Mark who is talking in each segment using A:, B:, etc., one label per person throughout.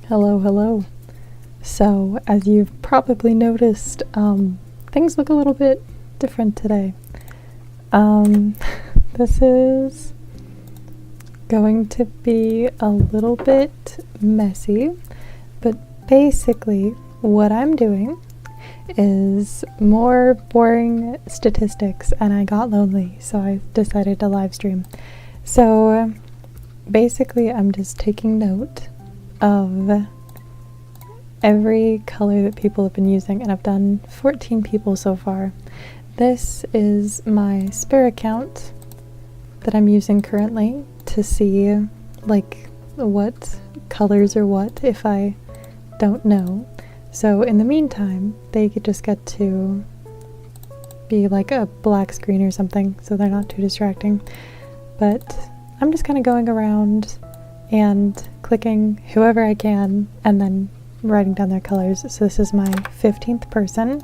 A: Hello, hello. So, as you've probably noticed, things look a little bit different today. This is going to be a little bit messy, but basically what I'm doing is more boring statistics, and I got lonely, so I decided to live stream. So basically I'm just taking note of every color that people have been using, and I've done 14 people so far. This is my spare account that I'm using currently to see like what colors are what if I don't know. So in the meantime, they could just get to be like a black screen or something, so they're not too distracting. But I'm just kind of going around and clicking whoever I can and then writing down their colors. So this is my 15th person.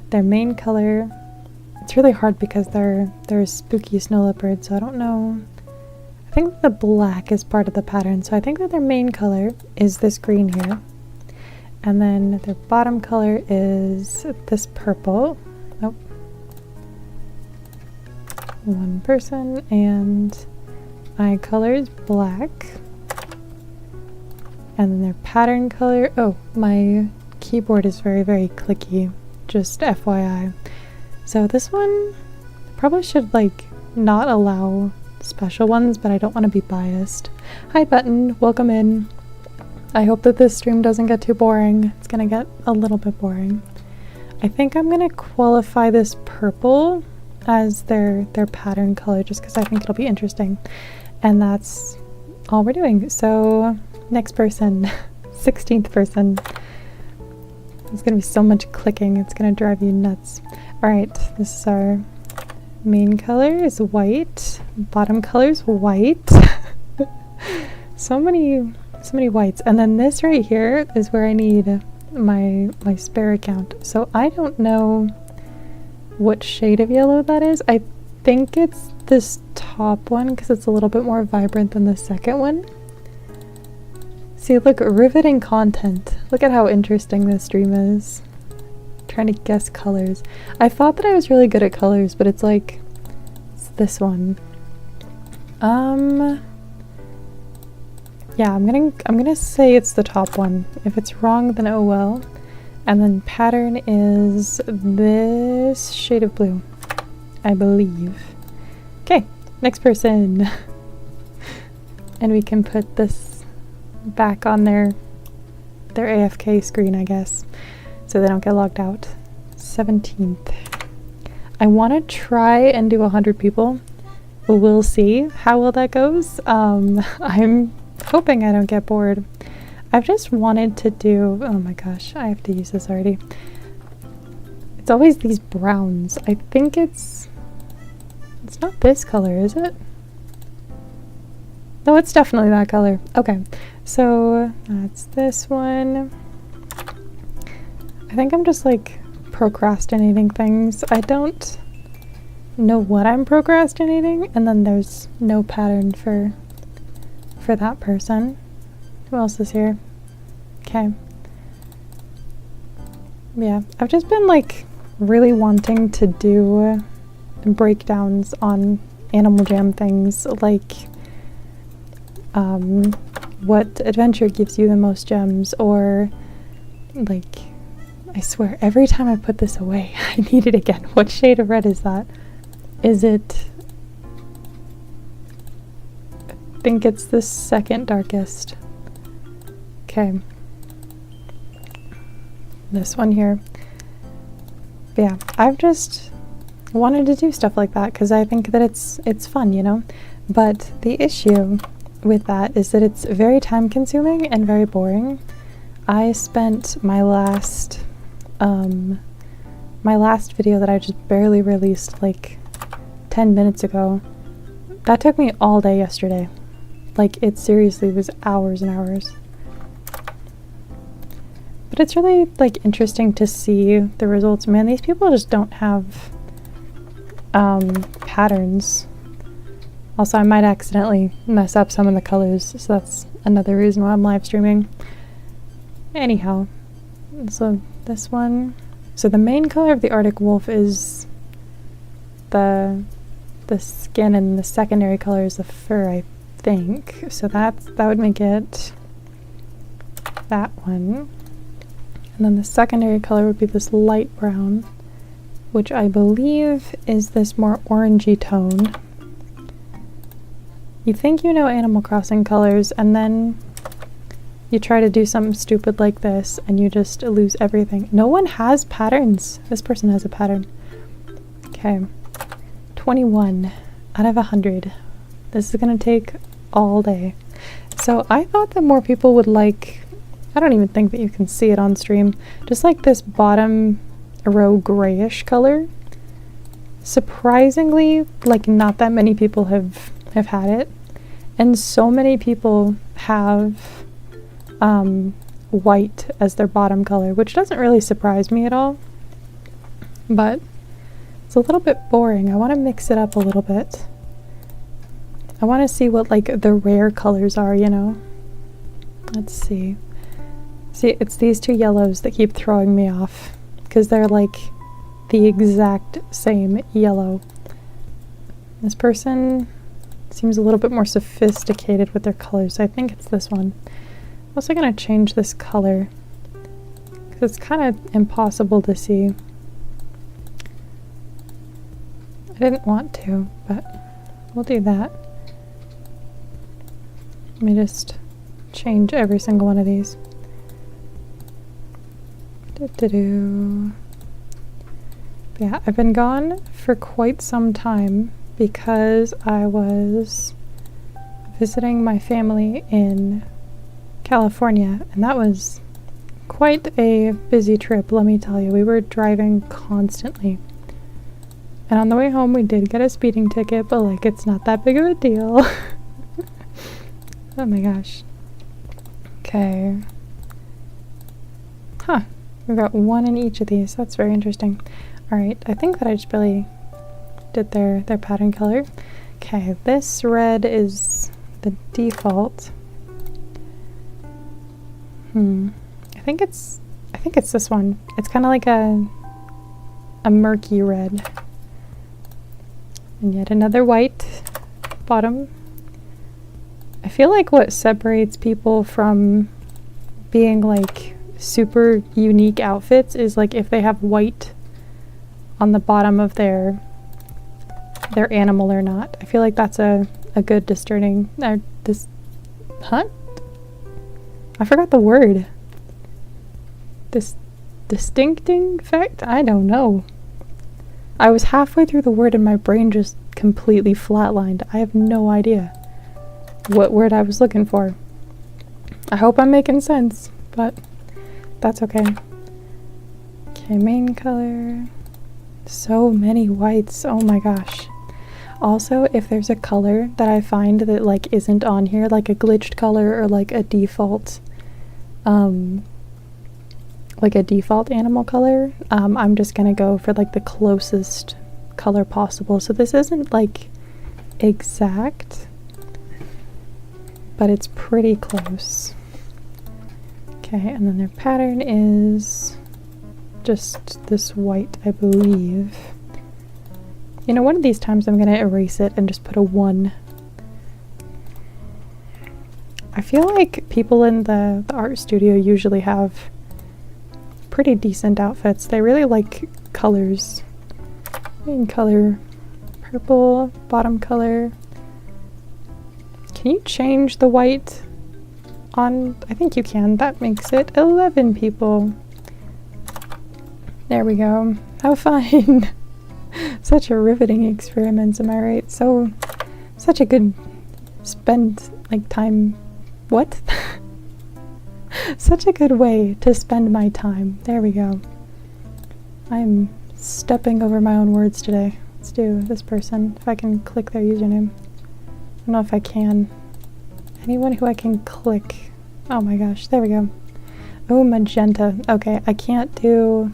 A: Their main color, it's really hard because they're spooky snow leopards, so I don't know. I think the black is part of the pattern, so I think that their main color is this green here. And then their bottom color is this purple. Nope. One person, and eye color is black. And then their pattern color, oh, my keyboard is very, very clicky, just FYI. So this one probably should like not allow special ones, but I don't want to be biased. Hi Button, welcome in. I hope that this stream doesn't get too boring. It's gonna get a little bit boring. I think I'm gonna qualify this purple as their pattern color just because I think it'll be interesting. And that's all we're doing. So next person, 16th person. There's gonna be so much clicking, it's gonna drive you nuts. Alright, this is our main color is white, bottom color is white. so many whites. And then this right here is where I need my spare account. So I don't know what shade of yellow that is. I think it's this top one because it's a little bit more vibrant than the second one. See, look, riveting content. Look at how interesting this stream is. Trying to guess colors. I thought that I was really good at colors, but it's like, it's this one. Yeah, I'm gonna say it's the top one. If it's wrong, then oh well. And then pattern is this shade of blue, I believe. Okay, next person. And we can put this back on their AFK screen, I guess, so they don't get logged out. 17th. I want to try and do 100 people. We'll see how well that goes. I'm hoping I don't get bored. I've just wanted to do, oh my gosh, I have to use this already. It's always these browns. I think it's not this color, is it? No, it's definitely that color. Okay, so that's this one. I think I'm just like procrastinating things. I don't know what I'm procrastinating, and then there's no pattern for that person. Who else is here? Okay. Yeah, I've just been like really wanting to do breakdowns on Animal Jam things, like what adventure gives you the most gems, or like, I swear every time I put this away I need it again. What shade of red is that? Is it, I think it's the second darkest. Okay, this one here. But yeah, I've just wanted to do stuff like that because I think that it's fun, you know? But the issue with that is that it's very time consuming and very boring. I spent my last video that I just barely released like 10 minutes ago. That took me all day yesterday. Like, it seriously was hours and hours. But it's really like interesting to see the results. Man, these people just don't have patterns. Also, I might accidentally mess up some of the colors, so that's another reason why I'm live streaming. Anyhow, so this one, so the main color of the Arctic wolf is the skin, and the secondary color is the fur, I think. So that would make it that one. And then the secondary color would be this light brown, which I believe is this more orangey tone. You think you know Animal Crossing colors, and then you try to do something stupid like this, and you just lose everything. No one has patterns. This person has a pattern. Okay. 21 out of 100. This is gonna take all day. So I thought that more people would like, I don't even think that you can see it on stream, just like this bottom row grayish color. Surprisingly, like not that many people have had it, and so many people have white as their bottom color, which doesn't really surprise me at all, but it's a little bit boring. I want to mix it up a little bit. I want to see what like the rare colors are, you know. Let's see. See, it's these two yellows that keep throwing me off because they're like the exact same yellow. This person seems a little bit more sophisticated with their colors, so I think it's this one. I'm also going to change this color because it's kind of impossible to see. I didn't want to, but we'll do that. Let me just change every single one of these. Yeah, I've been gone for quite some time because I was visiting my family in California, and that was quite a busy trip, let me tell you. We were driving constantly. And on the way home, we did get a speeding ticket, but like, it's not that big of a deal. Oh my gosh. Okay. Huh. We've got one in each of these. That's very interesting. Alright, I think that I just really did their pattern color. Okay, this red is the default. I think it's this one. It's kind of like a murky red. And yet another white bottom. I feel like what separates people from being like super unique outfits is like if they have white on the bottom of their animal or not. I feel like that's a good discerning I forgot the word. This distincting fact? I don't know. I was halfway through the word and my brain just completely flatlined. I have no idea what word I was looking for. I hope I'm making sense, but that's okay. Okay, main color. So many whites. Oh my gosh. Also, if there's a color that I find that like isn't on here, like a glitched color or like a default animal color, I'm just gonna go for like the closest color possible. So this isn't like exact, but it's pretty close. Okay, and then their pattern is just this white, I believe. You know, one of these times I'm gonna erase it and just put a 1. I feel like people in the art studio usually have pretty decent outfits. They really like colors. Main color, purple, bottom color. Can you change the white on? I think you can. That makes it 11 people. There we go. How fun. Such a riveting experiment, am I right? Such a good spend, like, time. What? Such a good way to spend my time. There we go. I'm stepping over my own words today. Let's do this person. If I can click their username. I don't know if I can. Anyone who I can click. Oh my gosh, there we go. Oh, magenta. Okay, I can't do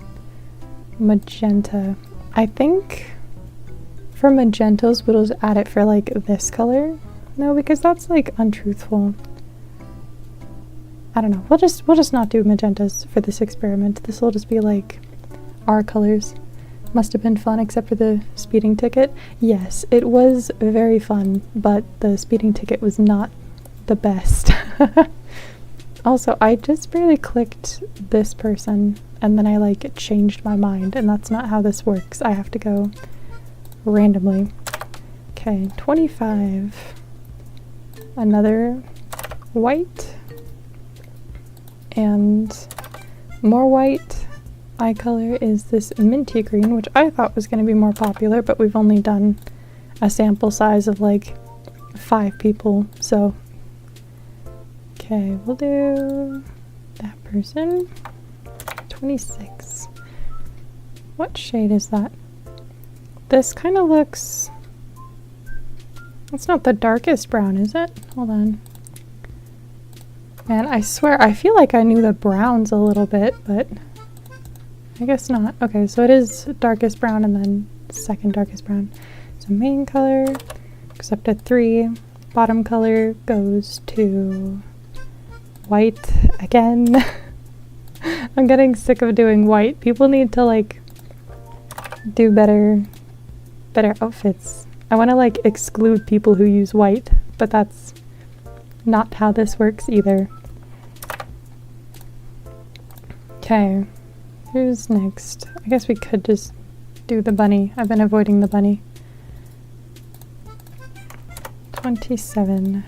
A: magenta. I think for magentas, we'll just add it for like this color. No, because that's like untruthful. I don't know. We'll just not do magentas for this experiment. This will just be like our colors. Must have been fun except for the speeding ticket. Yes, it was very fun, but the speeding ticket was not the best. Also, I just barely clicked this person and then I like changed my mind, and that's not how this works. I have to go randomly. Okay, 25. Another white and more white. Eye color is this minty green, which I thought was going to be more popular, but we've only done a sample size of like 5 people, so okay, we'll do that person. 26. What shade is that? This kind of looks, it's not the darkest brown, is it? Hold on. Man, I swear, I feel like I knew the browns a little bit, but I guess not. Okay, so it is darkest brown and then second darkest brown. So main color goes up to 3. Bottom color goes to white again. I'm getting sick of doing white. People need to like do better outfits. I want to like exclude people who use white, but that's not how this works either. Okay. Who's next? I guess we could just do the bunny. I've been avoiding the bunny. 27.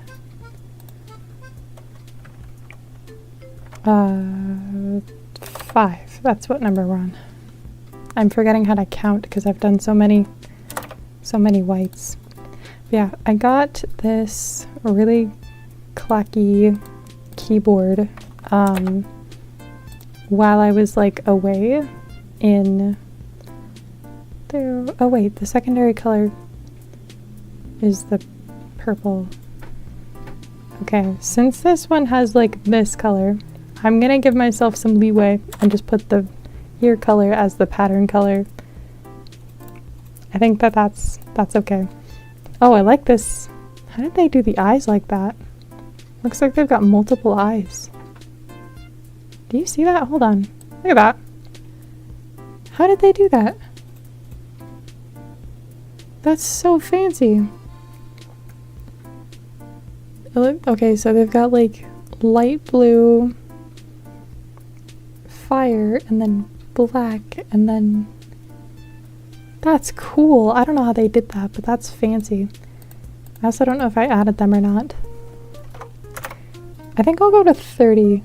A: 5. That's what number we're on. I'm forgetting how to count because I've done so many whites. Yeah, I got this really clacky keyboard while I was like away in there. Oh wait, the secondary color is the purple. Okay, since this one has like this color, I'm gonna give myself some leeway and just put the ear color as the pattern color. I think that's okay. Oh, I like this. How did they do the eyes like that? Looks like they've got multiple eyes. Do you see that? Hold on. Look at that. How did they do that? That's so fancy. Okay, so they've got like light blue, fire, and then black, and then that's cool. I don't know how they did that, but that's fancy. I also don't know if I added them or not. I think I'll go to 30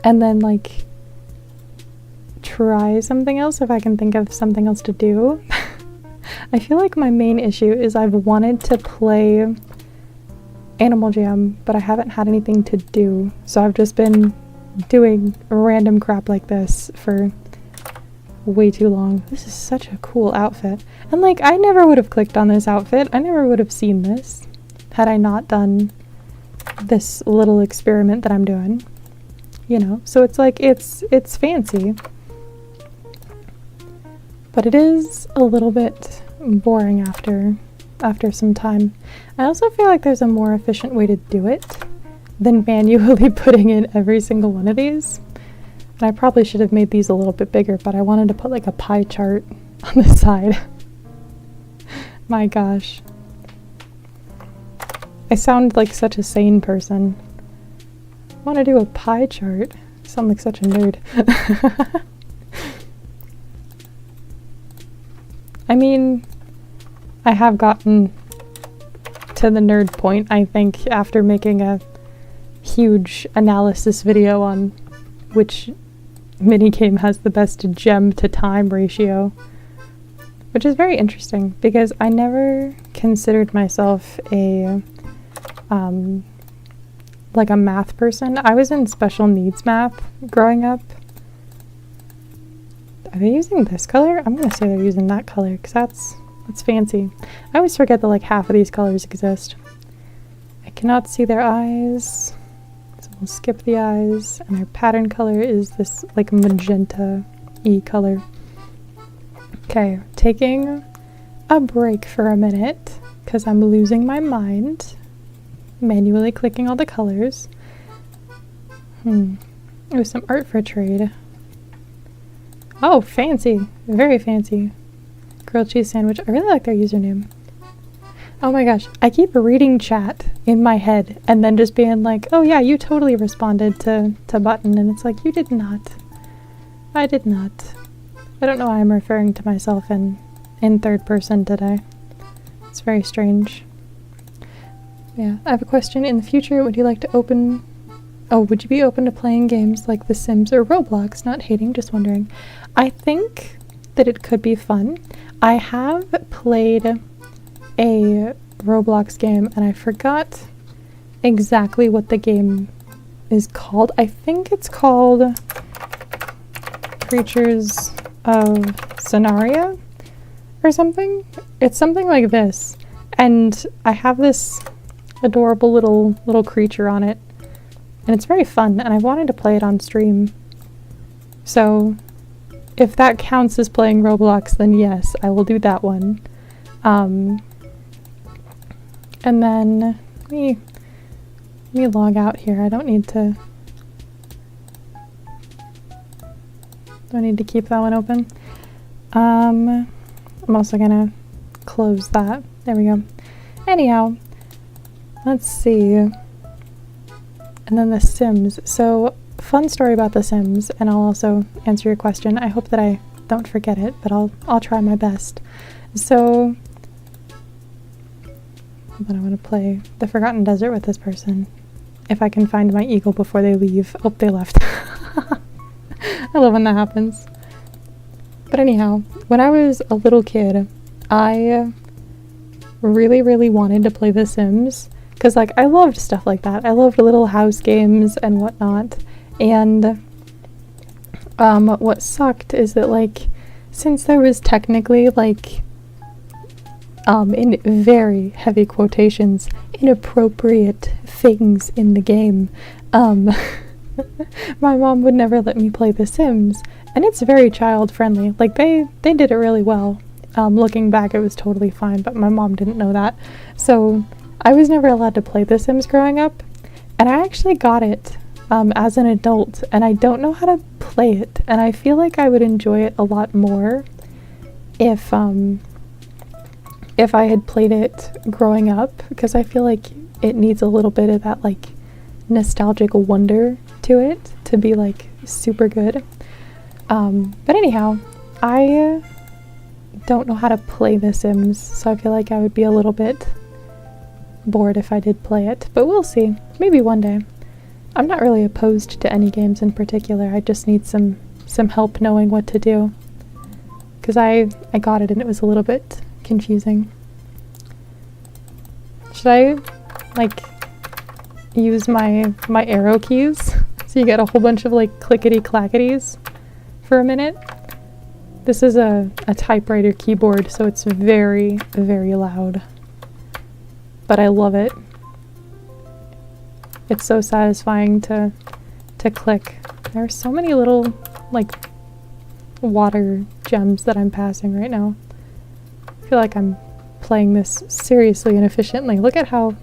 A: and then like try something else if I can think of something else to do. I feel like my main issue is I've wanted to play Animal Jam, but I haven't had anything to do, so I've just been doing random crap like this for way too long. This is such a cool outfit, and like I never would have clicked on this outfit. I never would have seen this had I not done this little experiment that I'm doing, you know. So it's like it's fancy, but it is a little bit boring after some time. I also feel like there's a more efficient way to do it than manually putting in every single one of these. And I probably should have made these a little bit bigger, but I wanted to put like a pie chart on the side. My gosh. I sound like such a sane person. I want to do a pie chart. I sound like such a nerd. I mean, I have gotten to the nerd point, I think, after making a huge analysis video on which minigame has the best gem to time ratio, which is very interesting because I never considered myself a like a math person. I was in special needs math growing up. Are they using this color? I'm gonna say they're using that color because that's fancy. I always forget that like half of these colors exist. I cannot see their eyes, so we'll skip the eyes, and our pattern color is this like magenta-y color. Okay, taking a break for a minute because I'm losing my mind, manually clicking all the colors. Oh, some art for trade. Oh, fancy. Very fancy. Grilled cheese sandwich. I really like their username. Oh my gosh. I keep reading chat in my head and then just being like, oh yeah, you totally responded to Button. And it's like, you did not. I did not. I don't know why I'm referring to myself in third person today. It's very strange. Yeah, I have a question. In the future, would you like to open... Oh, would you be open to playing games like The Sims or Roblox? Not hating, just wondering. I think that it could be fun. I have played a Roblox game and I forgot exactly what the game is called. I think it's called Creatures of Scenario or something. It's something like this. And I have this adorable little creature on it. And it's very fun, and I wanted to play it on stream. So, if that counts as playing Roblox, then yes, I will do that one. And then, let me log out here. I don't need to... Do I need to keep that one open? I'm also gonna close that. There we go. Anyhow, let's see. And then The Sims. So, fun story about The Sims, and I'll also answer your question. I hope that I don't forget it, but I'll try my best. So, then I want to play The Forgotten Desert with this person. If I can find my eagle before they leave. Oh, they left. I love when that happens. But anyhow, when I was a little kid, I really, really wanted to play The Sims. Because, like, I loved stuff like that. I loved little house games and whatnot. And what sucked is that, like, since there was technically, like, in very heavy quotations, inappropriate things in the game, my mom would never let me play The Sims. And it's very child-friendly. Like, they did it really well. Looking back, it was totally fine, but my mom didn't know that. So I was never allowed to play The Sims growing up, and I actually got it as an adult, and I don't know how to play it, and I feel like I would enjoy it a lot more if I had played it growing up, because I feel like it needs a little bit of that, like, nostalgic wonder to it to be, like, super good. But anyhow, I don't know how to play The Sims, so I feel like I would be a little bit bored if I did play it, but we'll see. Maybe one day. I'm not really opposed to any games in particular. I just need some help knowing what to do, because I got it and it was a little bit confusing. Should I, like, use my arrow keys so you get a whole bunch of, like, clickety-clackities for a minute? This is a typewriter keyboard, so it's very, very loud. But I love it. It's so satisfying to click. There are so many little, like, water gems that I'm passing right now. I feel like I'm playing this seriously and efficiently. Look at how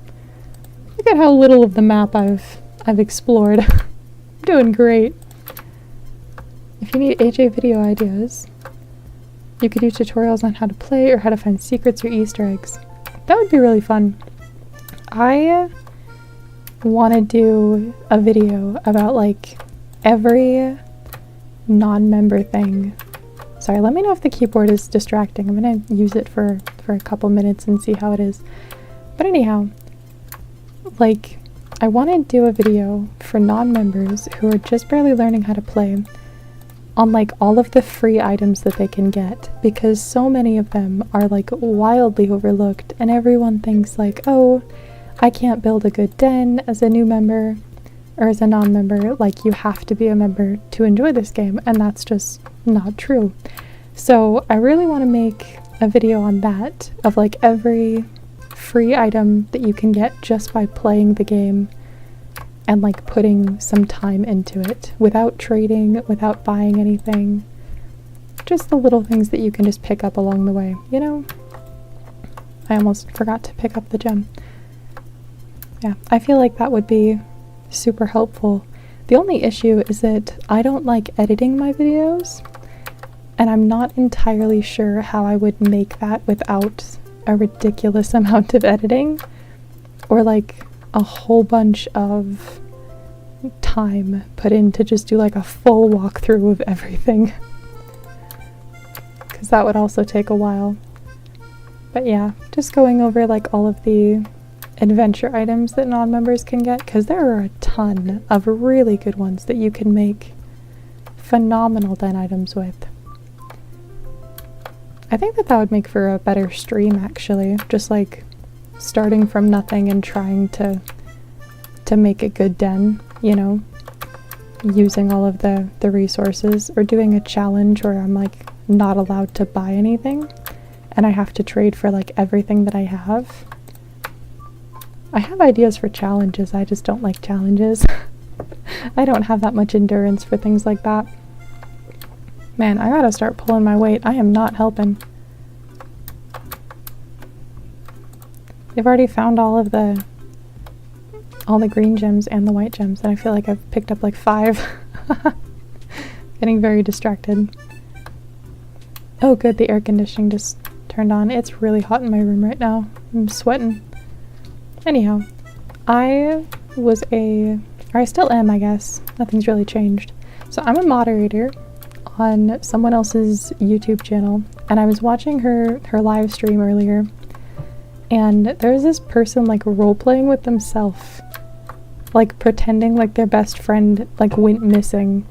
A: little of the map I've explored. I'm doing great. If you need AJ video ideas, you could do tutorials on how to play or how to find secrets or Easter eggs. That would be really fun. I want to do a video about, like, every non-member thing. Sorry, let me know if the keyboard is distracting. I'm gonna use it for a couple minutes and see how it is. But anyhow, like, I want to do a video for non-members who are just barely learning how to play on, like, all of the free items that they can get, because so many of them are, like, wildly overlooked, and everyone thinks, like, oh, I can't build a good den as a new member or as a non-member. Like, you have to be a member to enjoy this game, and that's just not true. So I really want to make a video on that, of, like, every free item that you can get just by playing the game and, like, putting some time into it without trading, without buying anything. Just the little things that you can just pick up along the way, you know? I almost forgot to pick up the gem. Yeah, I feel like that would be super helpful. The only issue is that I don't like editing my videos, and I'm not entirely sure how I would make that without a ridiculous amount of editing, or like a whole bunch of time put in to just do like a full walkthrough of everything, because that would also take a while. But yeah, just going over like all of the adventure items that non-members can get, because there are a ton of really good ones that you can make phenomenal den items with. I think that would make for a better stream, actually, just like starting from nothing and trying to make a good den, you know, using all of the resources, or doing a challenge where I'm like not allowed to buy anything and I have to trade for like everything that I have. I have ideas for challenges, I just don't like challenges. I don't have that much endurance for things like that. Man, I gotta start pulling my weight. I am not helping. They've already found all the green gems and the white gems, and I feel like I've picked up like 5. Getting very distracted. Oh good, the air conditioning just turned on. It's really hot in my room right now. I'm sweating. Anyhow, I still am, I guess. Nothing's really changed. So I'm a moderator on someone else's YouTube channel, and I was watching her live stream earlier, and there's this person like role-playing with themselves, like pretending like their best friend like went missing,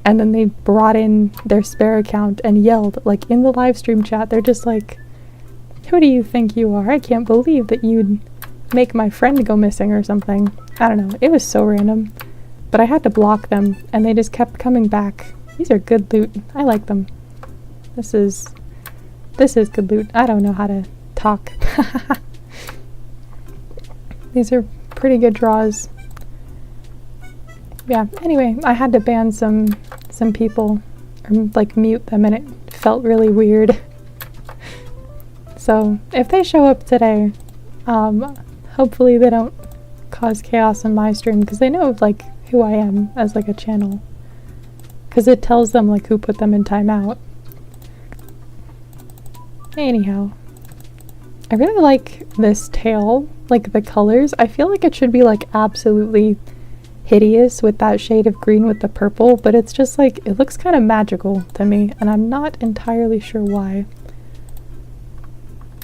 A: and then they brought in their spare account and yelled like in the live stream chat. They're just like, "Who do you think you are? I can't believe that you'd make my friend go missing," or something. I don't know, it was so random, but I had to block them and they just kept coming back. These are good loot. I like them. This is good loot. I don't know how to talk. These are pretty good draws. Yeah, anyway, I had to ban some people, or like mute them, and it felt really weird. So if they show up today, hopefully they don't cause chaos in my stream, because they know like who I am as like a channel, because it tells them like who put them in timeout. Anyhow, I really like this tail, like the colors. I feel like it should be like absolutely hideous with that shade of green with the purple, but it's just like, it looks kind of magical to me, and I'm not entirely sure why.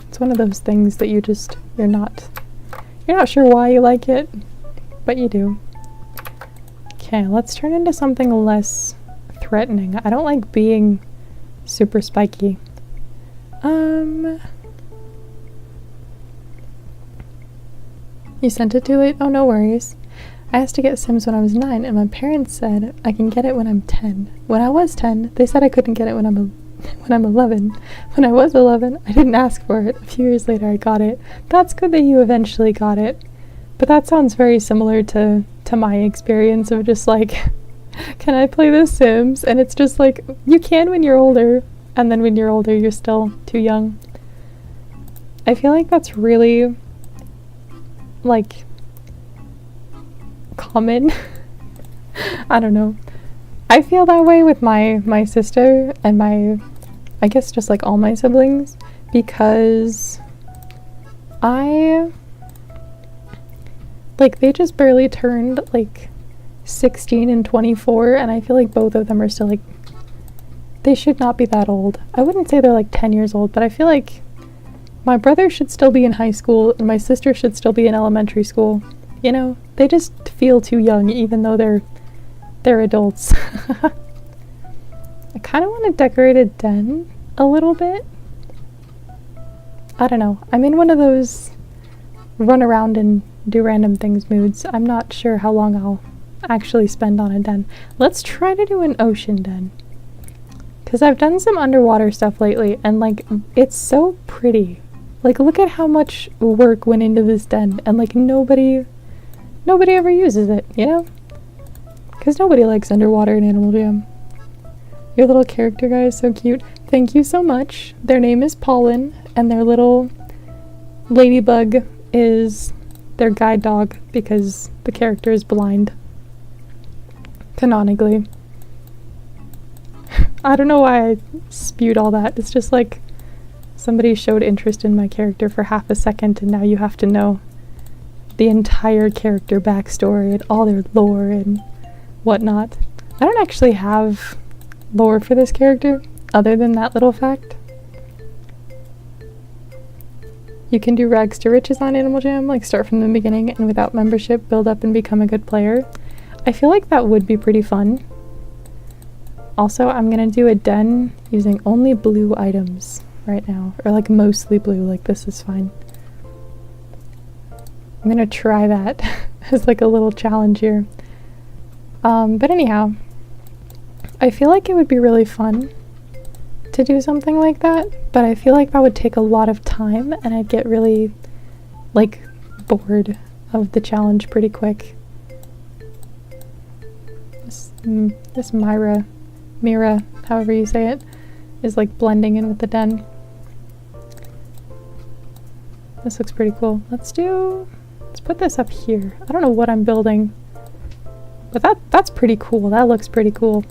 A: It's one of those things that you're not sure why you like it, but you do. Okay, let's turn into something less threatening. I don't like being super spiky. You sent it too late? Oh, no worries. I asked to get Sims when I was 9, and my parents said I can get it when I'm 10. When I was 10, they said I couldn't get it when I'm 11. When I was 11, I didn't ask for it. A few years later, I got it. That's good that you eventually got it. But that sounds very similar to my experience of just like, can I play The Sims? And it's just like, you can when you're older, and then when you're older, you're still too young. I feel like that's really, like, common. I don't know. I feel that way with my sister and I guess just like all my siblings, because they just barely turned like 16 and 24, and I feel like both of them are still like, they should not be that old. I wouldn't say they're like 10 years old, but I feel like my brother should still be in high school and my sister should still be in elementary school. You know, they just feel too young even though they're adults. I kind of want to decorate a den a little bit. I don't know. I'm in one of those run around and do random things moods. I'm not sure how long I'll actually spend on a den. Let's try to do an ocean den, because I've done some underwater stuff lately and like it's so pretty. Like, look at how much work went into this den, and like nobody ever uses it, you know? Because nobody likes underwater in Animal Jam. Your little character guy is so cute. Thank you so much. Their name is Pollen, and their little ladybug is their guide dog because the character is blind. canonically. I don't know why I spewed all that. It's just like somebody showed interest in my character for half a second and now you have to know the entire character backstory and all their lore and whatnot. I don't actually have lore for this character other than that little fact. You can do rags to riches on Animal Jam, like start from the beginning and without membership build up and become a good player. I feel like that would be pretty fun. Also, I'm gonna do a den using only blue items right now, or like mostly blue, like this is fine. I'm gonna try that as like a little challenge here. But anyhow, I feel like it would be really fun to do something like that, but I feel like that would take a lot of time and I'd get really like bored of the challenge pretty quick. This Mira, however you say it, is like blending in with the den. This looks pretty cool. Let's put this up here. I don't know what I'm building, but that's pretty cool. That looks pretty cool.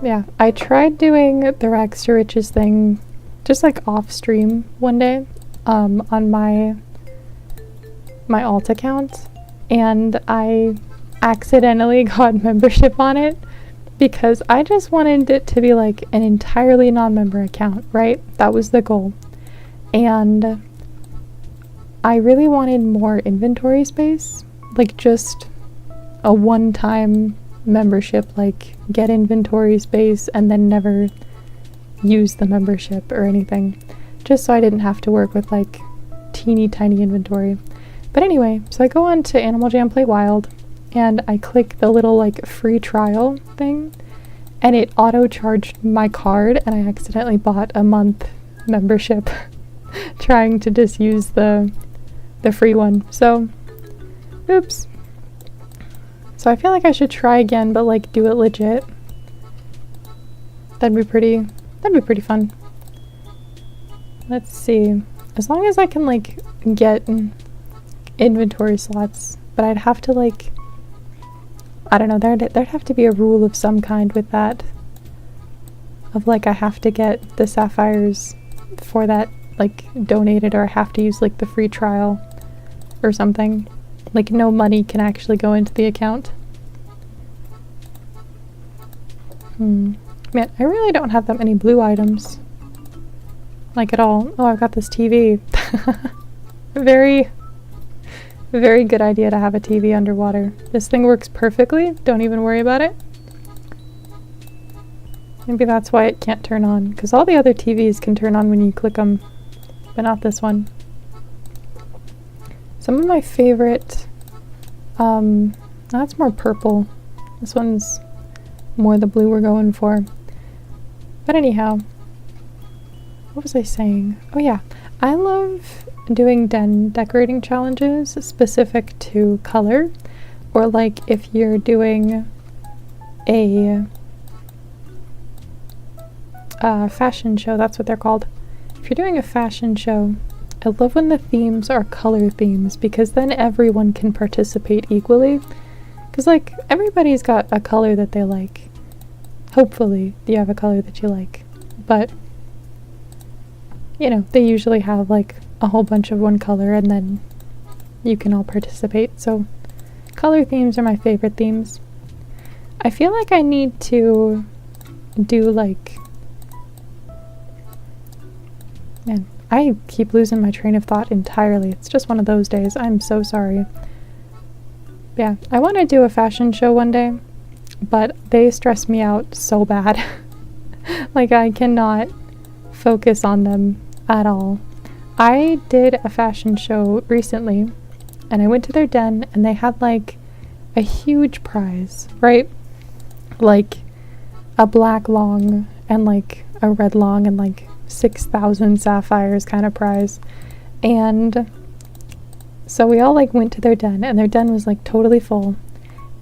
A: Yeah, I tried doing the rags to riches thing just like off stream one day on my alt account, and I accidentally got membership on it because I just wanted it to be like an entirely non-member account, right? That was the goal. And I really wanted more inventory space, like just a one-time membership, like get inventory space and then never use the membership or anything, just so I didn't have to work with like teeny tiny inventory. But anyway, so I go on to Animal Jam Play Wild and I click the little like free trial thing and it auto charged my card and I accidentally bought a month membership trying to just use the free one. So oops. So I feel like I should try again, but like do it legit. That'd be pretty fun. Let's see. As long as I can like get inventory slots, but I'd have to like, I don't know, there'd have to be a rule of some kind with that. Of like I have to get the sapphires for that like donated, or I have to use like the free trial or something. Like no money can actually go into the account. Man, I really don't have that many blue items. Like at all. Oh, I've got this TV. Very, very good idea to have a TV underwater. This thing works perfectly. Don't even worry about it. Maybe that's why it can't turn on, because all the other TVs can turn on when you click them, but not this one. Some of my favorite, that's more purple. This one's more the blue we're going for. But anyhow, what was I saying? Oh yeah, I love doing den decorating challenges specific to color, or like if you're doing a fashion show, that's what they're called. If you're doing a fashion show, I love when the themes are color themes, because then everyone can participate equally. Because like everybody's got a color that they like. Hopefully you have a color that you like. But you know, they usually have like a whole bunch of one color and then you can all participate. So color themes are my favorite themes. I feel like I need to do like, man, I keep losing my train of thought entirely. It's just one of those days. I'm so sorry. Yeah, I want to do a fashion show one day, but they stress me out so bad. Like I cannot focus on them at all. I did a fashion show recently and I went to their den and they had like a huge prize, right? Like a black long and like a red long and like 6,000 sapphires kind of prize. And so we all like went to their den and their den was like totally full,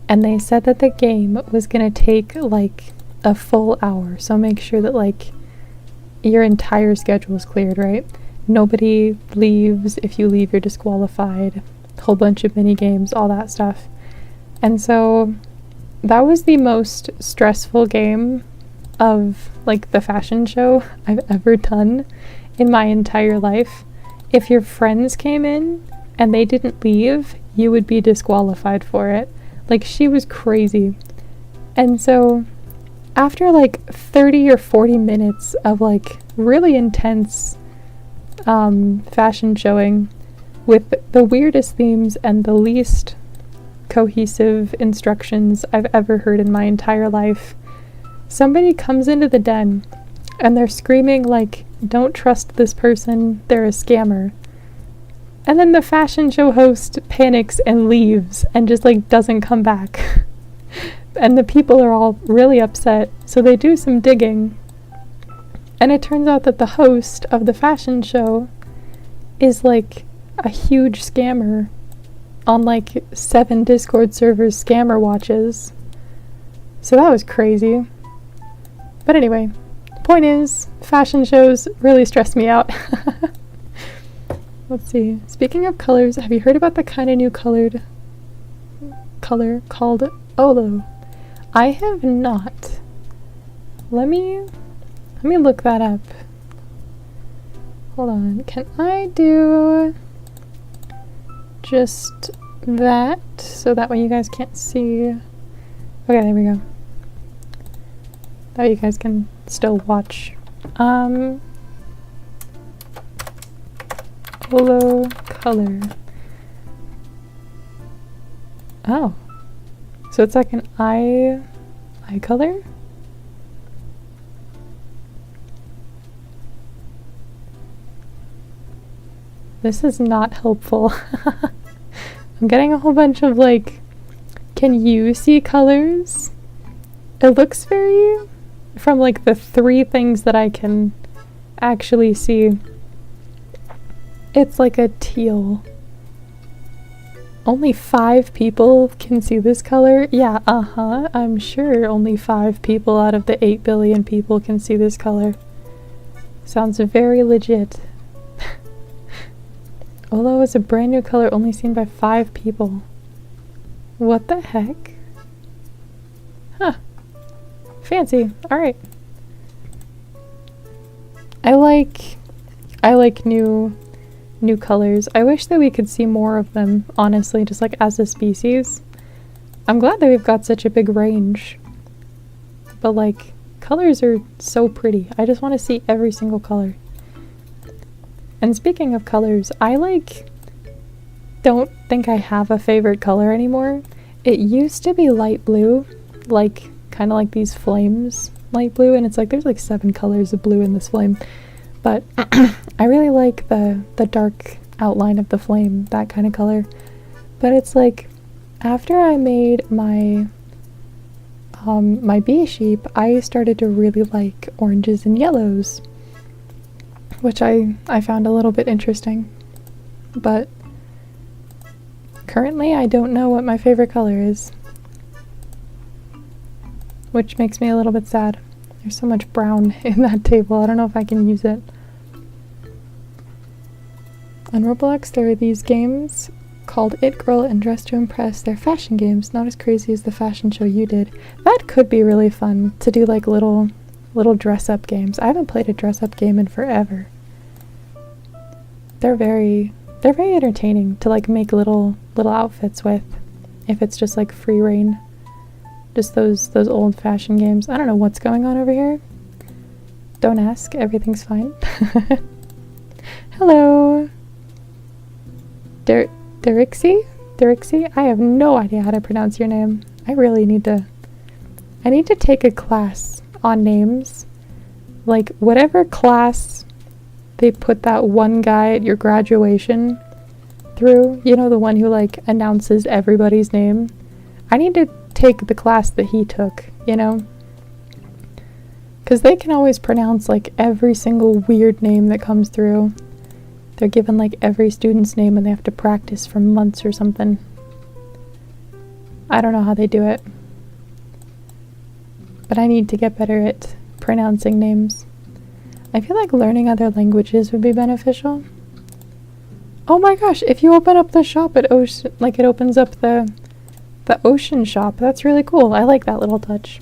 A: and they said that the game was gonna take like a full hour, so make sure that like your entire schedule is cleared, right? Nobody leaves. If you leave, you're disqualified. Whole bunch of mini games, all that stuff. And so that was the most stressful game of like the fashion show I've ever done in my entire life. If your friends came in and they didn't leave, you would be disqualified for it. Like, she was crazy. And so after like 30 or 40 minutes of like really intense fashion showing with the weirdest themes and the least cohesive instructions I've ever heard in my entire life, somebody comes into the den and they're screaming like, "Don't trust this person, they're a scammer." And then the fashion show host panics and leaves and just like doesn't come back. And the people are all really upset, so they do some digging. And it turns out that the host of the fashion show is like a huge scammer on like 7 Discord servers scammer watches. So that was crazy. But anyway, point is, fashion shows really stress me out. Let's see. Speaking of colors, have you heard about the kind of new color called Olo? I have not. Let me look that up. Hold on. Can I do just that so that way you guys can't see? Okay, there we go. That way you guys can still watch. Olo color. Oh. So it's like an eye color? This is not helpful. I'm getting a whole bunch of like, can you see colors? It looks very, from like the 3 things that I can actually see, it's like a teal. Only 5 people can see this color? Yeah, I'm sure only 5 people out of the 8 billion people can see this color. Sounds very legit. Olo is a brand new color only seen by 5 people. What the heck? Huh. Fancy. Alright. I like new colors. I wish that we could see more of them, honestly, just like as a species. I'm glad that we've got such a big range. But like, colors are so pretty. I just want to see every single color. And speaking of colors, I don't think I have a favorite color anymore. It used to be light blue, like kind of like these flames light blue, and it's like there's like 7 colors of blue in this flame. But I really like the dark outline of the flame, that kind of color. But it's like, after I made my my bee sheep, I started to really like oranges and yellows, which I found a little bit interesting. But currently I don't know what my favorite color is, which makes me a little bit sad. There's so much brown in that table, I don't know if I can use it. On Roblox, there are these games called It Girl and Dress to Impress. They're fashion games, not as crazy as the fashion show you did. That could be really fun to do, like little dress-up games. I haven't played a dress-up game in forever. They're very entertaining to like make little outfits with, if it's just like free reign. Just those old-fashioned games. I don't know what's going on over here. Don't ask, everything's fine. Hello. Derixie? I have no idea how to pronounce your name. I need to take a class on names. Like, whatever class they put that one guy at your graduation through, you know, the one who like announces everybody's name. I need to take the class that he took, you know? Because they can always pronounce like every single weird name that comes through. They're given like every student's name and they have to practice for months or something. I don't know how they do it. But I need to get better at pronouncing names. I feel like learning other languages would be beneficial. Oh my gosh, if you open up the shop, it opens up the The ocean shop. That's really cool. I like that little touch.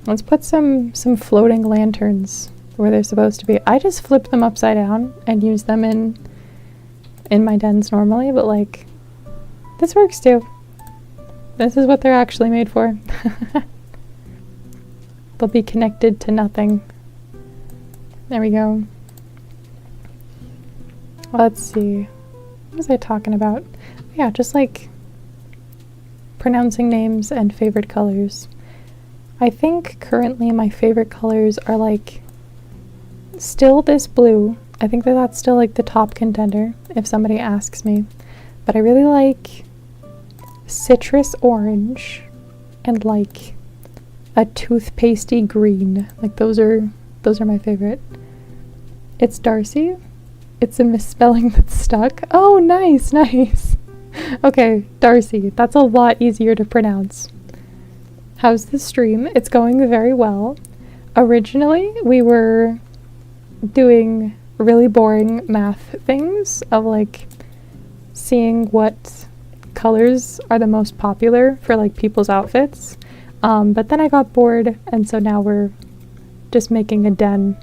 A: Let's put some floating lanterns where they're supposed to be. I just flip them upside down and use them in my dens normally, but like this works too. This is what they're actually made for. They'll be connected to nothing. There we go. Let's see. What was I talking about? Yeah, just like pronouncing names and favorite colors. I think currently my favorite colors are like still this blue. I think that that's still like the top contender if somebody asks me. But I really like citrus orange and like a toothpastey green. Like those are my favorite. It's Darcy. It's a misspelling that's stuck. Oh, nice, nice. Okay, Darcy. That's a lot easier to pronounce. How's the stream? It's going very well. Originally, we were doing really boring math things of like seeing what colors are the most popular for like people's outfits. But then I got bored, and so now we're just making a den.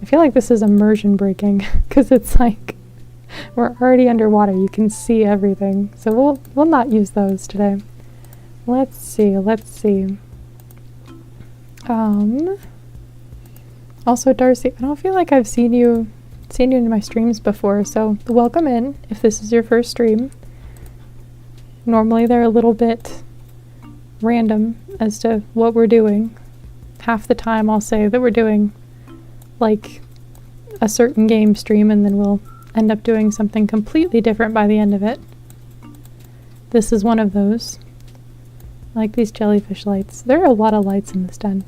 A: I feel like this is immersion breaking because it's like we're already underwater. You can see everything. So we'll not use those today. Let's see. Also, Darcy, I don't feel like I've seen you in my streams before, so welcome in if this is your first stream. Normally they're a little bit random as to what we're doing. Half the time I'll say that we're doing like a certain game stream, and then we'll end up doing something completely different by the end of it. This is one of those. I like these jellyfish lights. There are a lot of lights in this den.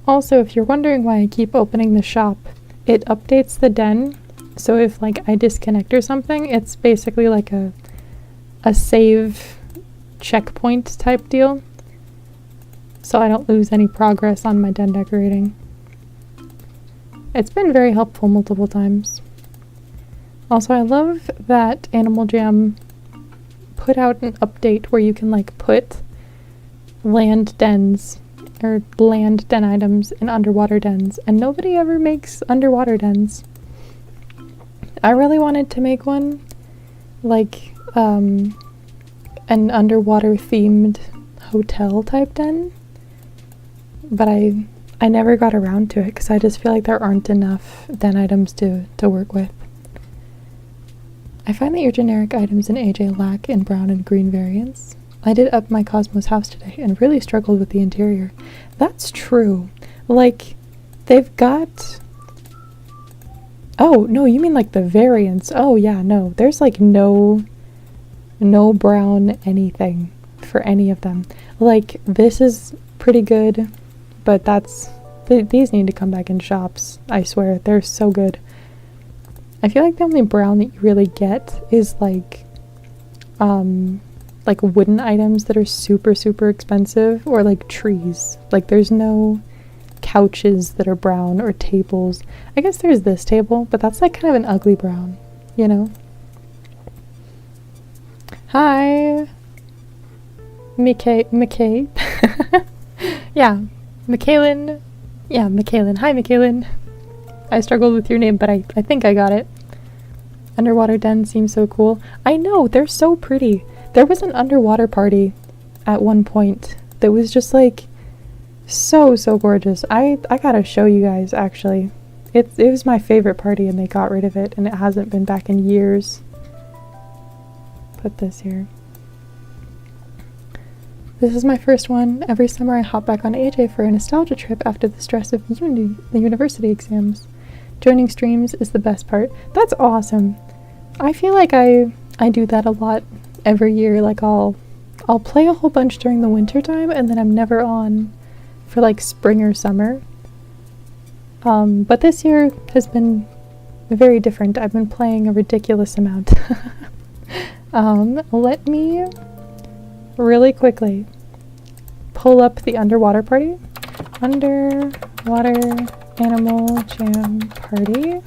A: Also, if you're wondering why I keep opening the shop, it updates the den, so if like I disconnect or something, it's basically like a save checkpoint type deal, so I don't lose any progress on my den decorating. It's been very helpful multiple times. Also, I love that Animal Jam put out an update where you can like put land dens or land den items in underwater dens, and nobody ever makes underwater dens. I really wanted to make one like an underwater themed hotel type den, but I never got around to it because I just feel like there aren't enough den items to work with. I find that your generic items in AJ lack in brown and green variants. I did up my Cosmos house today and really struggled with the interior. That's true. Like, they've got... Oh, no, you mean like the variants. Oh, yeah, no. There's like no brown anything for any of them. Like, this is pretty good, but that's... These need to come back in shops. I swear, they're so good. I feel like the only brown that you really get is like wooden items that are super, super expensive, or like trees. Like there's no couches that are brown or tables. I guess there's this table, but that's like kind of an ugly brown, you know? Hi! McKay. Yeah, Michaelin. Yeah, Michaelin. Hi, Michaelin. I struggled with your name, but I think I got it. Underwater den seems so cool. I know, they're so pretty. There was an underwater party at one point that was just like so gorgeous. I gotta show you guys, actually. It was my favorite party, and they got rid of it, and it hasn't been back in years. Put this here. This is my first one. Every summer I hop back on AJ for a nostalgia trip after the stress of the university exams. Joining streams is the best part. That's awesome. I feel like I do that a lot every year. Like I'll play a whole bunch during the winter time, and then I'm never on for like spring or summer. But this year has been very different. I've been playing a ridiculous amount. Let me really quickly pull up the underwater party. Underwater Animal Jam party.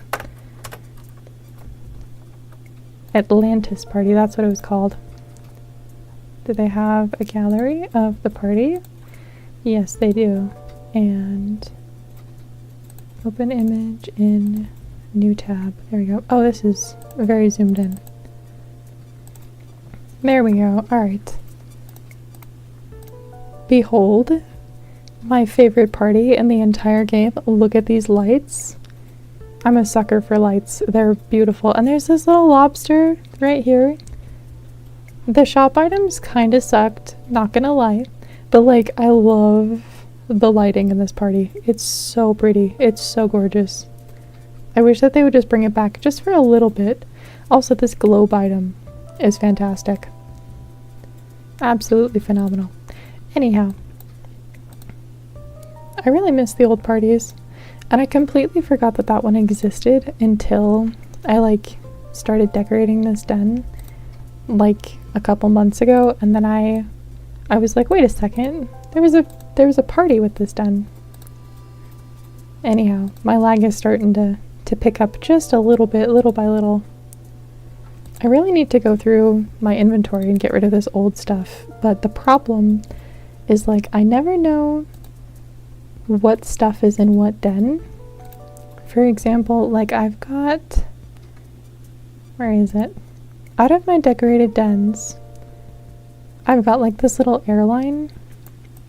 A: Atlantis party, that's what it was called. Do they have a gallery of the party? Yes, they do. And open image in new tab. There we go. Oh, this is very zoomed in. There we go. Alright. Behold, my favorite party in the entire game. Look at these lights. I'm a sucker for lights. They're beautiful. And there's this little lobster right here. The shop items kind of sucked, not gonna lie. But like, I love the lighting in this party. It's so pretty. It's so gorgeous. I wish that they would just bring it back just for a little bit. Also, this globe item is fantastic. Absolutely phenomenal. Anyhow, I really miss the old parties. And I completely forgot that that one existed until I like started decorating this den like a couple months ago, and then I was like, wait a second, there was a party with this den. Anyhow, my lag is starting to pick up just a little bit, little by little. I really need to go through my inventory and get rid of this old stuff, but the problem is like I never know what stuff is in what den. For example, like I've got, where is it? Out of my decorated dens, I've got like this little airline,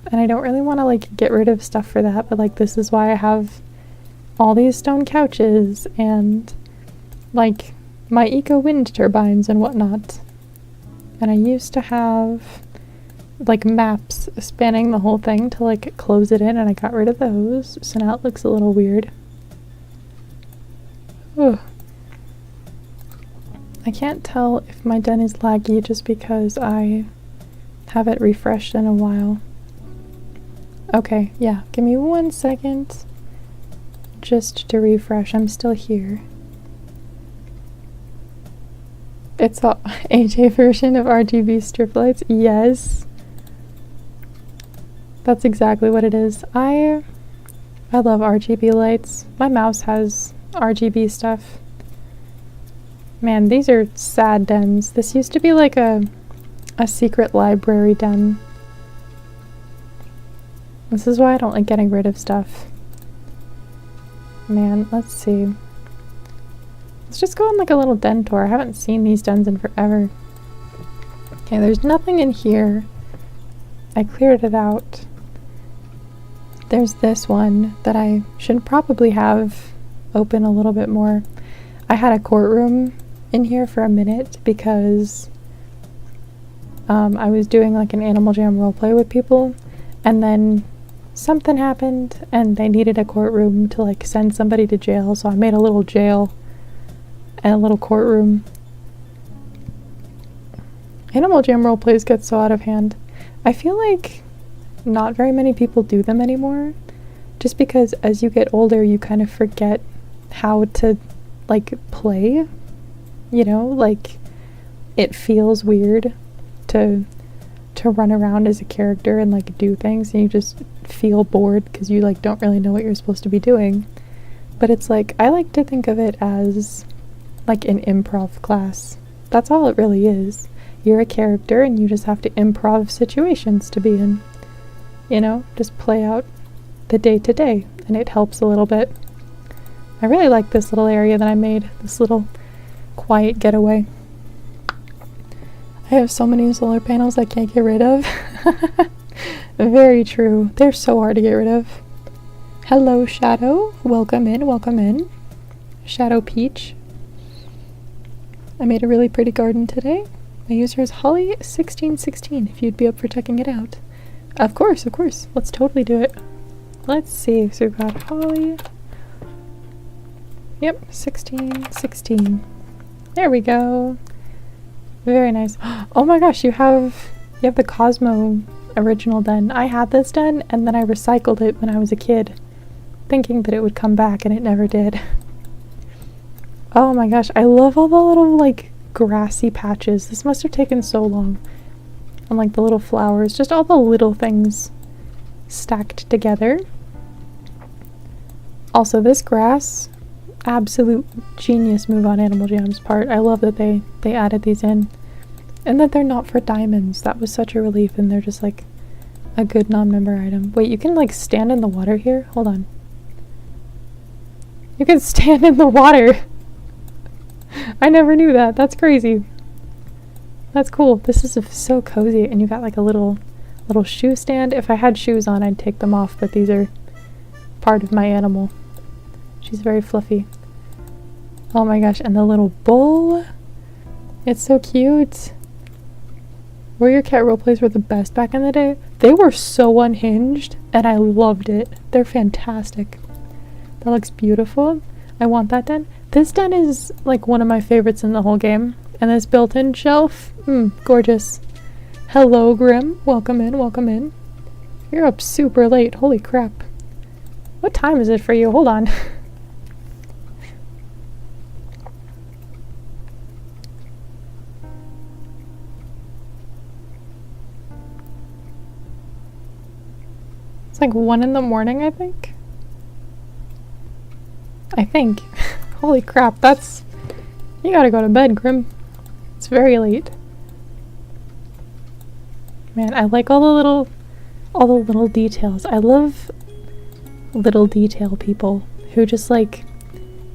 A: and I don't really want to like get rid of stuff for that, but like this is why I have all these stone couches and like my eco wind turbines and whatnot. And I used to have like maps spanning the whole thing to like close it in, and I got rid of those, so now it looks a little weird. Ugh. I can't tell if my den is laggy just because I haven't refreshed in a while. Okay, yeah, give me 1 second just to refresh. I'm still here. It's the AJ version of RGB strip lights. Yes. That's exactly what it is. I love RGB lights. My mouse has RGB stuff. Man, these are sad dens. This used to be like a secret library den. This is why I don't like getting rid of stuff. Man, let's see. Let's just go on like a little den tour. I haven't seen these dens in forever. Okay, there's nothing in here. I cleared it out. There's this one that I should probably have open a little bit more. I had a courtroom in here for a minute because I was doing like an Animal Jam roleplay with people, and then something happened and they needed a courtroom to like send somebody to jail, so I made a little jail and a little courtroom. Animal Jam roleplays get so out of hand. I feel like not very many people do them anymore, just because as you get older you kind of forget how to like play, you know, like it feels weird to run around as a character and like do things, and you just feel bored because you like don't really know what you're supposed to be doing. But it's like, I like to think of it as like an improv class. That's all it really is. You're a character and you just have to improv situations to be in, you know, just play out the day to day, and it helps a little bit. I really like this little area that I made, this little quiet getaway. I have so many solar panels I can't get rid of. Very true. They're so hard to get rid of. Hello, Shadow. Welcome in, welcome in. Shadow Peach. I made a really pretty garden today. My user is Holly1616, if you'd be up for checking it out. Of course, of course. Let's totally do it. Let's see. So we've got Holly. Yep, 1616. There we go. Very nice. Oh my gosh, you have the Cosmo original den. I had this den and then I recycled it when I was a kid, thinking that it would come back, and it never did. Oh my gosh, I love all the little like grassy patches. This must have taken so long. And like the little flowers, just all the little things stacked together. Also, this grass absolute genius move on Animal Jam's part. I love that they added these in. And that they're not for diamonds. That was such a relief, and they're just like a good non-member item. Wait, you can like stand in the water here? Hold on. You can stand in the water! I never knew that. That's crazy. That's cool. This is so cozy, and you got like a little shoe stand. If I had shoes on, I'd take them off, but these are part of my animal. She's very fluffy. Oh my gosh, and the little bowl. It's so cute. Warrior Cat roleplays were the best back in the day. They were so unhinged, and I loved it. They're fantastic. That looks beautiful. I want that den. This den is like one of my favorites in the whole game. And this built-in shelf, gorgeous. Hello, Grim. Welcome in, welcome in. You're up super late. Holy crap. What time is it for you? Hold on. It's like 1 in the morning, I think. Holy crap, that's... You gotta go to bed, Grim. It's very late. Man, I like all the little details. I love little detail people who just like,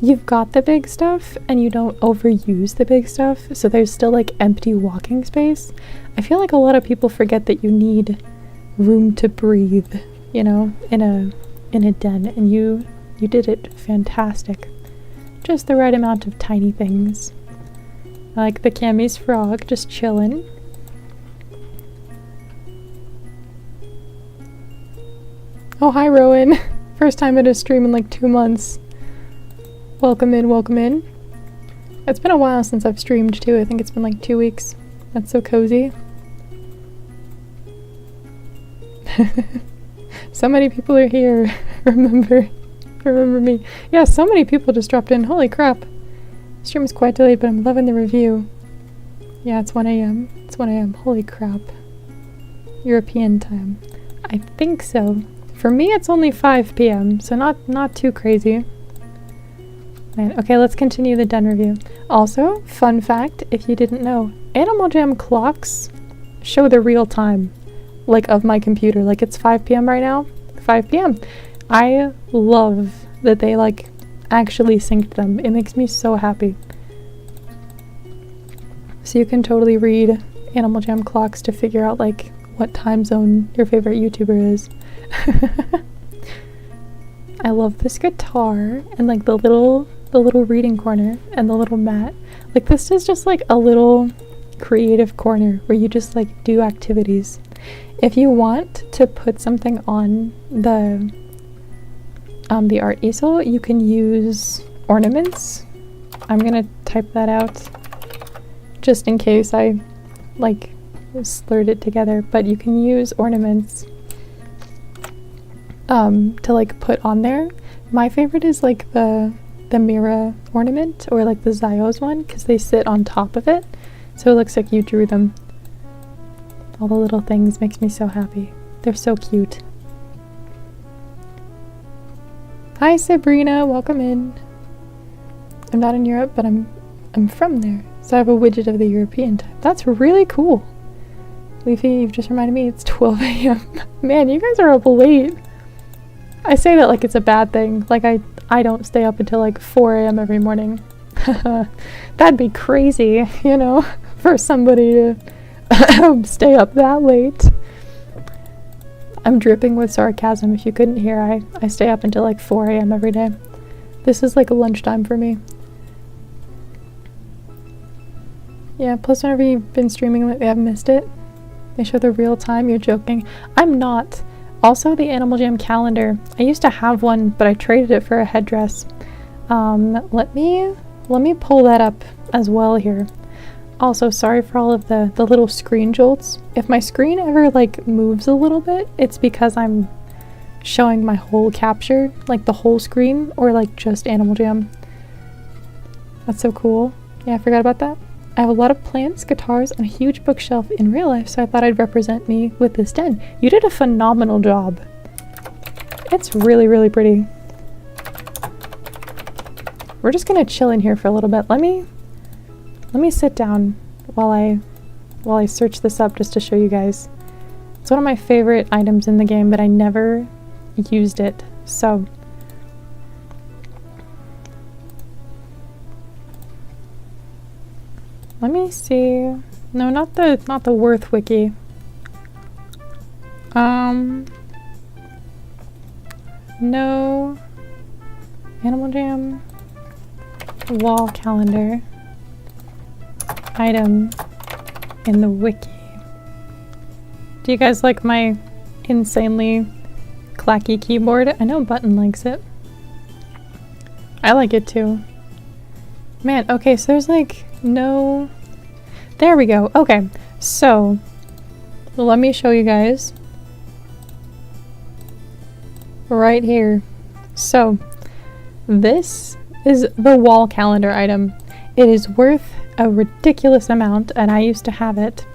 A: you've got the big stuff and you don't overuse the big stuff, so there's still like empty walking space. I feel like a lot of people forget that you need room to breathe, you know, in a den, and you did it fantastic. Just the right amount of tiny things. I like the Cammy's frog just chillin'. Oh, hi Rowan. First time at a stream in like 2 months. Welcome in, welcome in. It's been a while since I've streamed too. I think it's been like 2 weeks. That's so cozy. So many people are here. Remember me. Yeah, so many people just dropped in. Holy crap. The stream is quite delayed, but I'm loving the review. Yeah, it's 1 a.m. It's 1 a.m. Holy crap. European time. I think so. For me, it's only 5 p.m., so not too crazy. Man, okay, let's continue the den review. Also, fun fact, if you didn't know, Animal Jam clocks show the real time, like, of my computer. Like, it's 5 p.m. right now. 5 p.m. I love that they, like, actually synced them. It makes me so happy. So you can totally read Animal Jam clocks to figure out, like, what time zone your favorite YouTuber is. I love this guitar and like the little reading corner and the little mat. Like, this is just like a little creative corner where you just like do activities. If you want to put something on the art easel, you can use ornaments. I'm gonna type that out just in case I like slurred it together, but you can use ornaments to like put on there. My favorite is like the Mira ornament, or like the Zio's one, because they sit on top of it, so it looks like you drew them. All the little things makes me so happy. They're so cute. Hi Sabrina, welcome in. I'm not in Europe, but I'm from there, so I have a widget of the European time. That's really cool. Leafy, you've just reminded me it's 12 a.m. Man, you guys are up late. I say that like it's a bad thing. Like I don't stay up until like 4 a.m. every morning. That'd be crazy, you know, for somebody to stay up that late. I'm dripping with sarcasm if you couldn't hear. I stay up until like 4 a.m. every day. This is like a lunchtime for me. Yeah, plus whenever you've been streaming lately, I've missed it. They show the real time. You're joking. I'm not. Also, the Animal Jam calendar. I used to have one, but I traded it for a headdress. Let me pull that up as well here. Also, sorry for all of the little screen jolts. If my screen ever like moves a little bit, it's because I'm showing my whole capture, like the whole screen, or like just Animal Jam. That's so cool. Yeah, I forgot about that. I have a lot of plants, guitars, and a huge bookshelf in real life, so I thought I'd represent me with this den. You did a phenomenal job. It's really, really pretty. we're just gonna chill in here for a little bit. Let me sit down while I search this up just to show you guys. It's one of my favorite items in the game, but I never used it. So let me see. No, not the Worth wiki. No. Animal Jam wall calendar item in the wiki. Do you guys like my insanely clacky keyboard? I know Button likes it. I like it too. Man, okay, so there's like no... There we go. Okay, so let me show you guys. Right here. So this is the wall calendar item. It is worth a ridiculous amount, and I used to have it.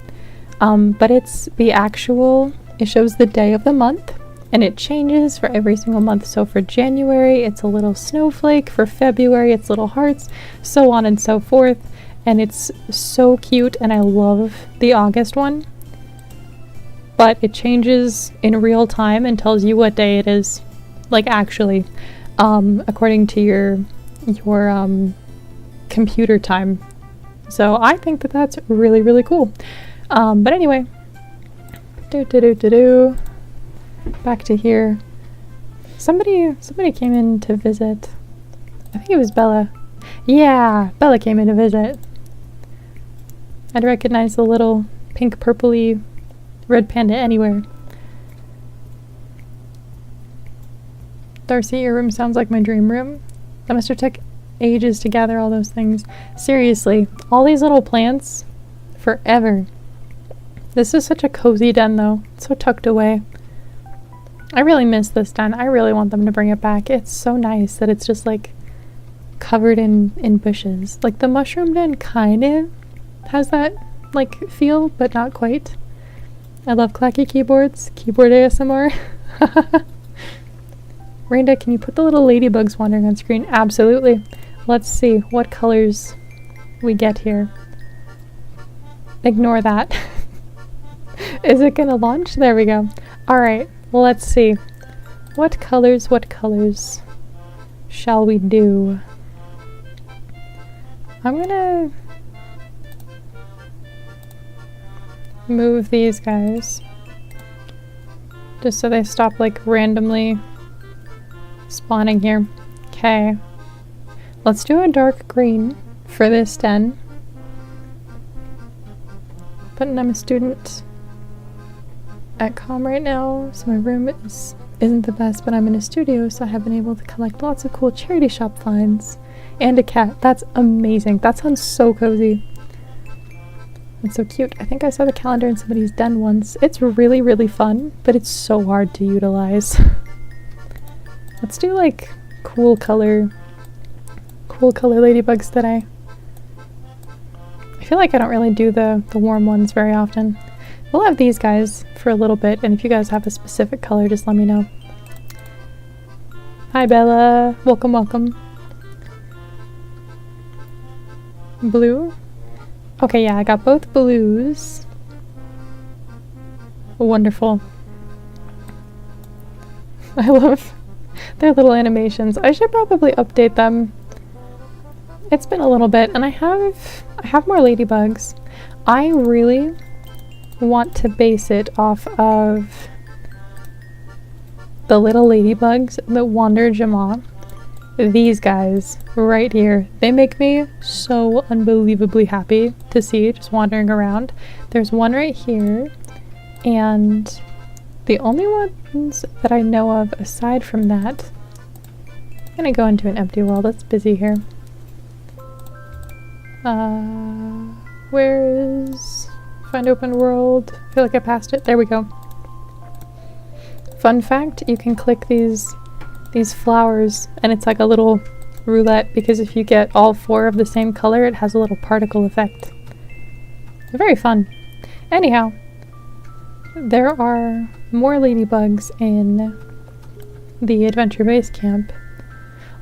A: But it's the actual, it shows the day of the month, and it changes for every single month. So for January, it's a little snowflake. For February, it's little hearts, so on and so forth. And it's so cute, and I love the August one. But it changes in real time and tells you what day it is, like actually, according to your computer time. So I think that that's really, really cool. But anyway, back to here. Somebody came in to visit. I think it was Bella. Yeah, Bella came in to visit. I'd recognize the little pink purpley red panda anywhere. Darcy, your room sounds like my dream room. That must have took ages to gather all those things. Seriously, all these little plants, forever. This is such a cozy den though. It's so tucked away. I really miss this den. I really want them to bring it back. It's so nice that it's just like covered in bushes. Like the mushroom den kind of has that like feel, but not quite. I love clacky keyboards. Keyboard ASMR. Randa, can you put the little ladybugs wandering on screen? Absolutely. Let's see what colors we get here. Ignore that. Is it gonna launch? There we go. Alright, well, let's see. What colors shall we do? I'm gonna move these guys just so they stop like randomly spawning here. Okay. Let's do a dark green for this den. But I'm a student at comm right now, so my room isn't the best, but I'm in a studio, so I have been able to collect lots of cool charity shop finds. And a cat. That's amazing. That sounds so cozy. It's so cute. I think I saw the calendar in somebody's den once. It's really, really fun, but it's so hard to utilize. Let's do like cool color ladybugs today. I feel like I don't really do the warm ones very often. We'll have these guys for a little bit, and if you guys have a specific color, just let me know. Hi Bella, welcome, welcome. Blue? Okay, yeah, I got both blues. Wonderful. I love their little animations. I should probably update them. It's been a little bit, and I have more ladybugs. I really want to base it off of the little ladybugs that wander Jamaa. These guys right here, they make me so unbelievably happy to see just wandering around. There's one right here, and the only ones that I know of aside from that, I'm gonna go into an empty world. It's busy here. Where is find open world? I feel like I passed it. There we go. Fun fact, you can click these flowers and it's like a little roulette, because if you get all 4 of the same color, it has a little particle effect. Very fun. Anyhow, there are more ladybugs in the adventure base camp.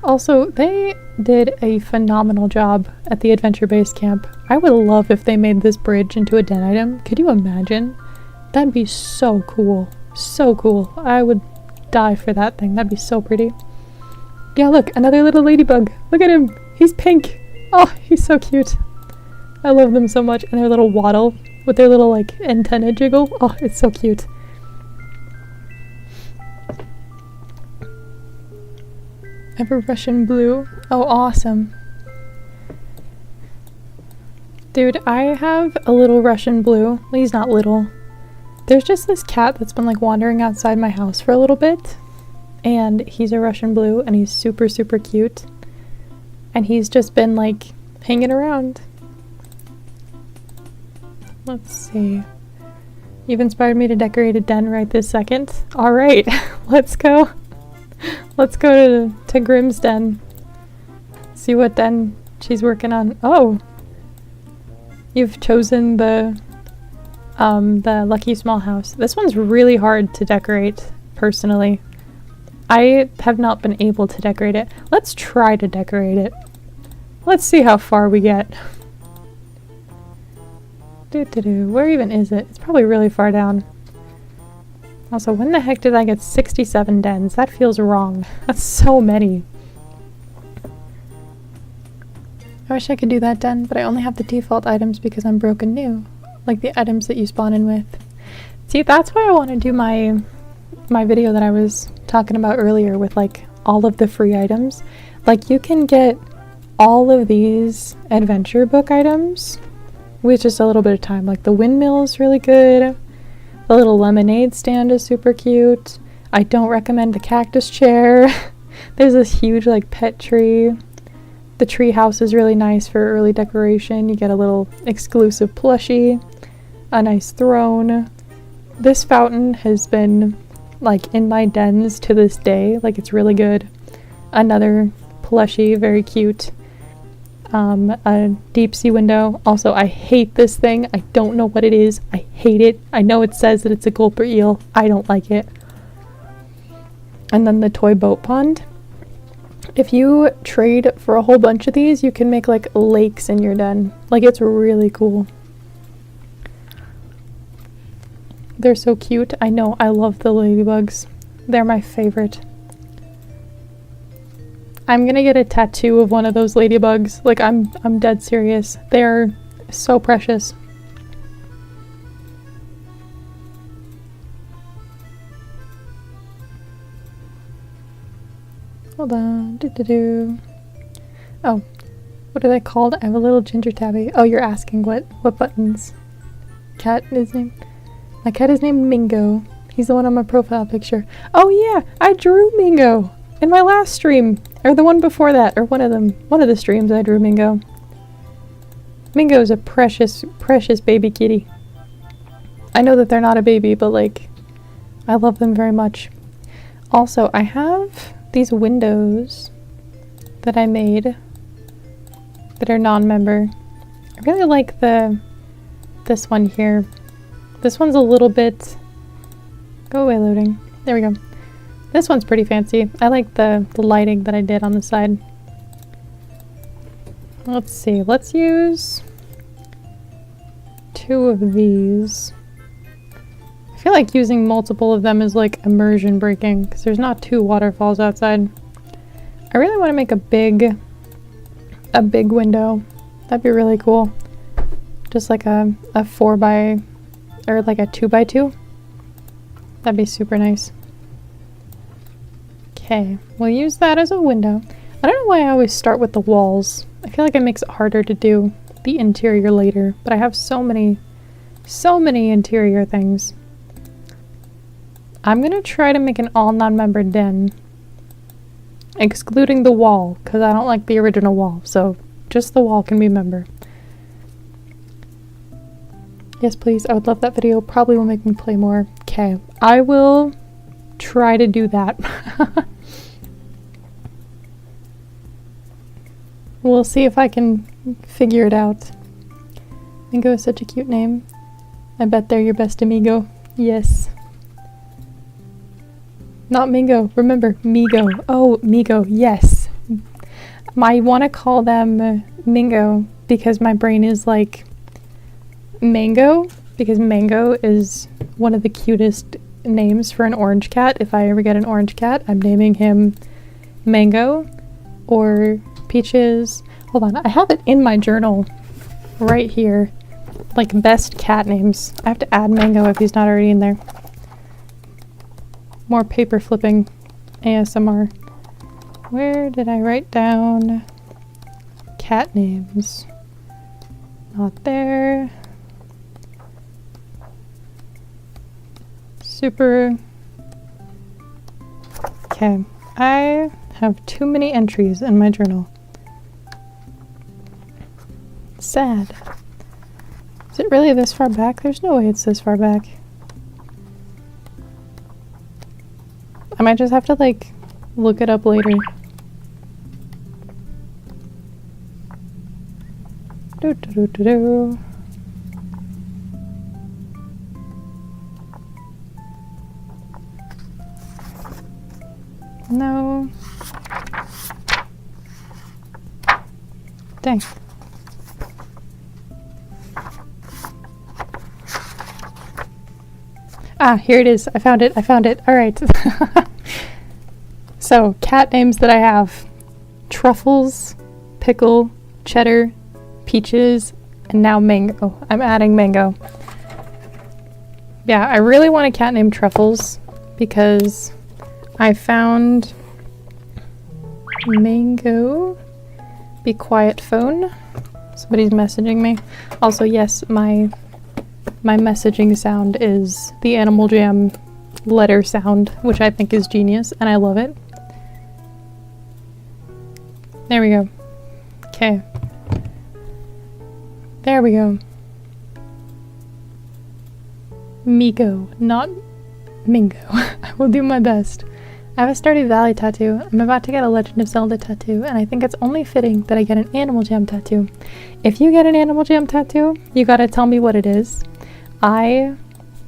A: Also, they did a phenomenal job at the Adventure Base Camp. I would love if they made this bridge into a den item. Could you imagine? That'd be so cool. So cool. I would die for that thing. That'd be so pretty. Yeah, look, another little ladybug. Look at him. He's pink. Oh, he's so cute. I love them so much. And their little waddle with their little, like, antenna jiggle. Oh, it's so cute. I have a Russian blue. Oh, awesome. Dude, I have a little Russian blue. Well, he's not little. There's just this cat that's been like wandering outside my house for a little bit. And he's a Russian blue and he's super, super cute. And he's just been like hanging around. Let's see. You've inspired me to decorate a den right this second. All right, let's go. Let's go to Grimm's den. See what den she's working on. Oh, you've chosen the Lucky Small House. This one's really hard to decorate, personally. I have not been able to decorate it. Let's try to decorate it. Let's see how far we get. Where even is it? It's probably really far down. Also, when the heck did I get 67 dens? That feels wrong. That's so many. I wish I could do that den, but I only have the default items because I'm broken new. Like the items that you spawn in with. See, that's why I want to do my video that I was talking about earlier with like all of the free items. Like you can get all of these adventure book items with just a little bit of time. Like the windmill is really good. The little lemonade stand is super cute. I don't recommend the cactus chair. There's this huge like pet tree. The tree house is really nice for early decoration. You get a little exclusive plushie, a nice throne. This fountain has been like in my dens to this day. Like it's really good. Another plushie, very cute. A deep sea window. Also, I hate this thing. I don't know what it is. I hate it. I know it says that it's a gulper eel. I don't like it. And then the toy boat pond. If you trade for a whole bunch of these, you can make like lakes in your den. Like it's really cool. They're so cute. I know, I love the ladybugs. They're my favorite. I'm gonna get a tattoo of one of those ladybugs. Like I'm dead serious. They're so precious. Hold on. Oh, what are they called? I have a little ginger tabby. Oh, you're asking what buttons? Cat is named. My cat is named Mingo. He's the one on my profile picture. Oh yeah, I drew Mingo in my last stream. Or the one before that, or one of them. One of the streams I drew Mingo. Mingo is a precious, precious baby kitty. I know that they're not a baby, but like, I love them very much. Also, I have these windows that I made that are non-member. I really like this one here. This one's a little bit... Go away, loading. There we go. This one's pretty fancy. I like the lighting that I did on the side. Let's see. Let's use 2 of these. I feel like using multiple of them is like immersion breaking because there's not 2 waterfalls outside. I really want to make a big window. That'd be really cool. Just like a 4 by, or like a 2 by 2. That'd be super nice. Okay, we'll use that as a window. I don't know why I always start with the walls. I feel like it makes it harder to do the interior later, but I have so many interior things. I'm gonna try to make an all non-member den, excluding the wall, because I don't like the original wall, so just the wall can be member. Yes, please, I would love that video. Probably will make me play more. Okay, I will try to do that. We'll see if I can figure it out. Mingo is such a cute name. I bet they're your best amigo. Yes. Not Mingo. Remember, Migo. Oh, Migo. Yes. I want to call them Mingo because my brain is like Mango, because Mango is one of the cutest names for an orange cat. If I ever get an orange cat, I'm naming him Mango or Peaches. Hold on, I have it in my journal right here, like best cat names. I have to add Mango if he's not already in there. More paper flipping ASMR. Where did I write down cat names? Not there. Super. Okay, I have too many entries in my journal. Sad. Is it really this far back? There's no way it's this far back. I might just have to like look it up later. Do do do do do. No. Dang. Ah, here it is. I found it. I found it. All right. So, cat names that I have. Truffles, Pickle, Cheddar, Peaches, and now Mango. I'm adding Mango. Yeah, I really want a cat named Truffles because I found Mango. Be quiet, phone. Somebody's messaging me. Also, yes, my messaging sound is the Animal Jam letter sound, which I think is genius, and I love it. There we go. Okay. There we go. Miko, not Mingo. I will do my best. I have a Stardew Valley tattoo. I'm about to get a Legend of Zelda tattoo, and I think it's only fitting that I get an Animal Jam tattoo. If you get an Animal Jam tattoo, you gotta tell me what it is. I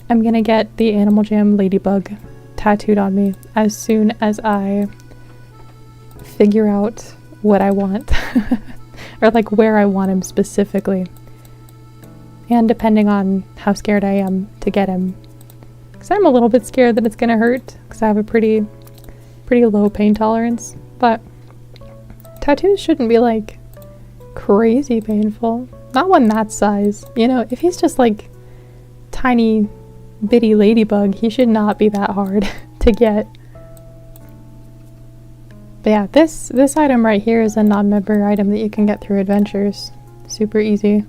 A: am gonna get the Animal Jam ladybug tattooed on me as soon as I figure out what I want. Or like where I want him specifically. And depending on how scared I am to get him. Because I'm a little bit scared that it's gonna hurt, because I have a pretty low pain tolerance, but tattoos shouldn't be like crazy painful. Not one that size, you know. If he's just like tiny bitty ladybug, he should not be that hard to get. But yeah, this item right here is a non-member item that you can get through adventures. Super easy.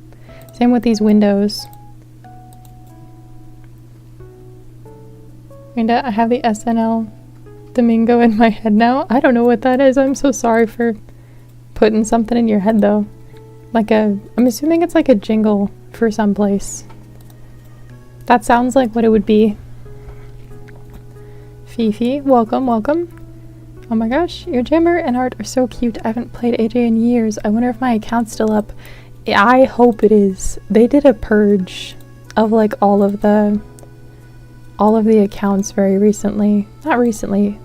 A: Same with these windows. And I have the SNL Domingo in my head now. I don't know what that is. I'm so sorry for putting something in your head though. I'm assuming it's like a jingle for someplace. That sounds like what it would be. Fifi, welcome, welcome. Oh my gosh, your Jammer and art are so cute. I haven't played AJ in years. I wonder if my account's still up. I hope it is. They did a purge of like all of the accounts very recently. Not recently.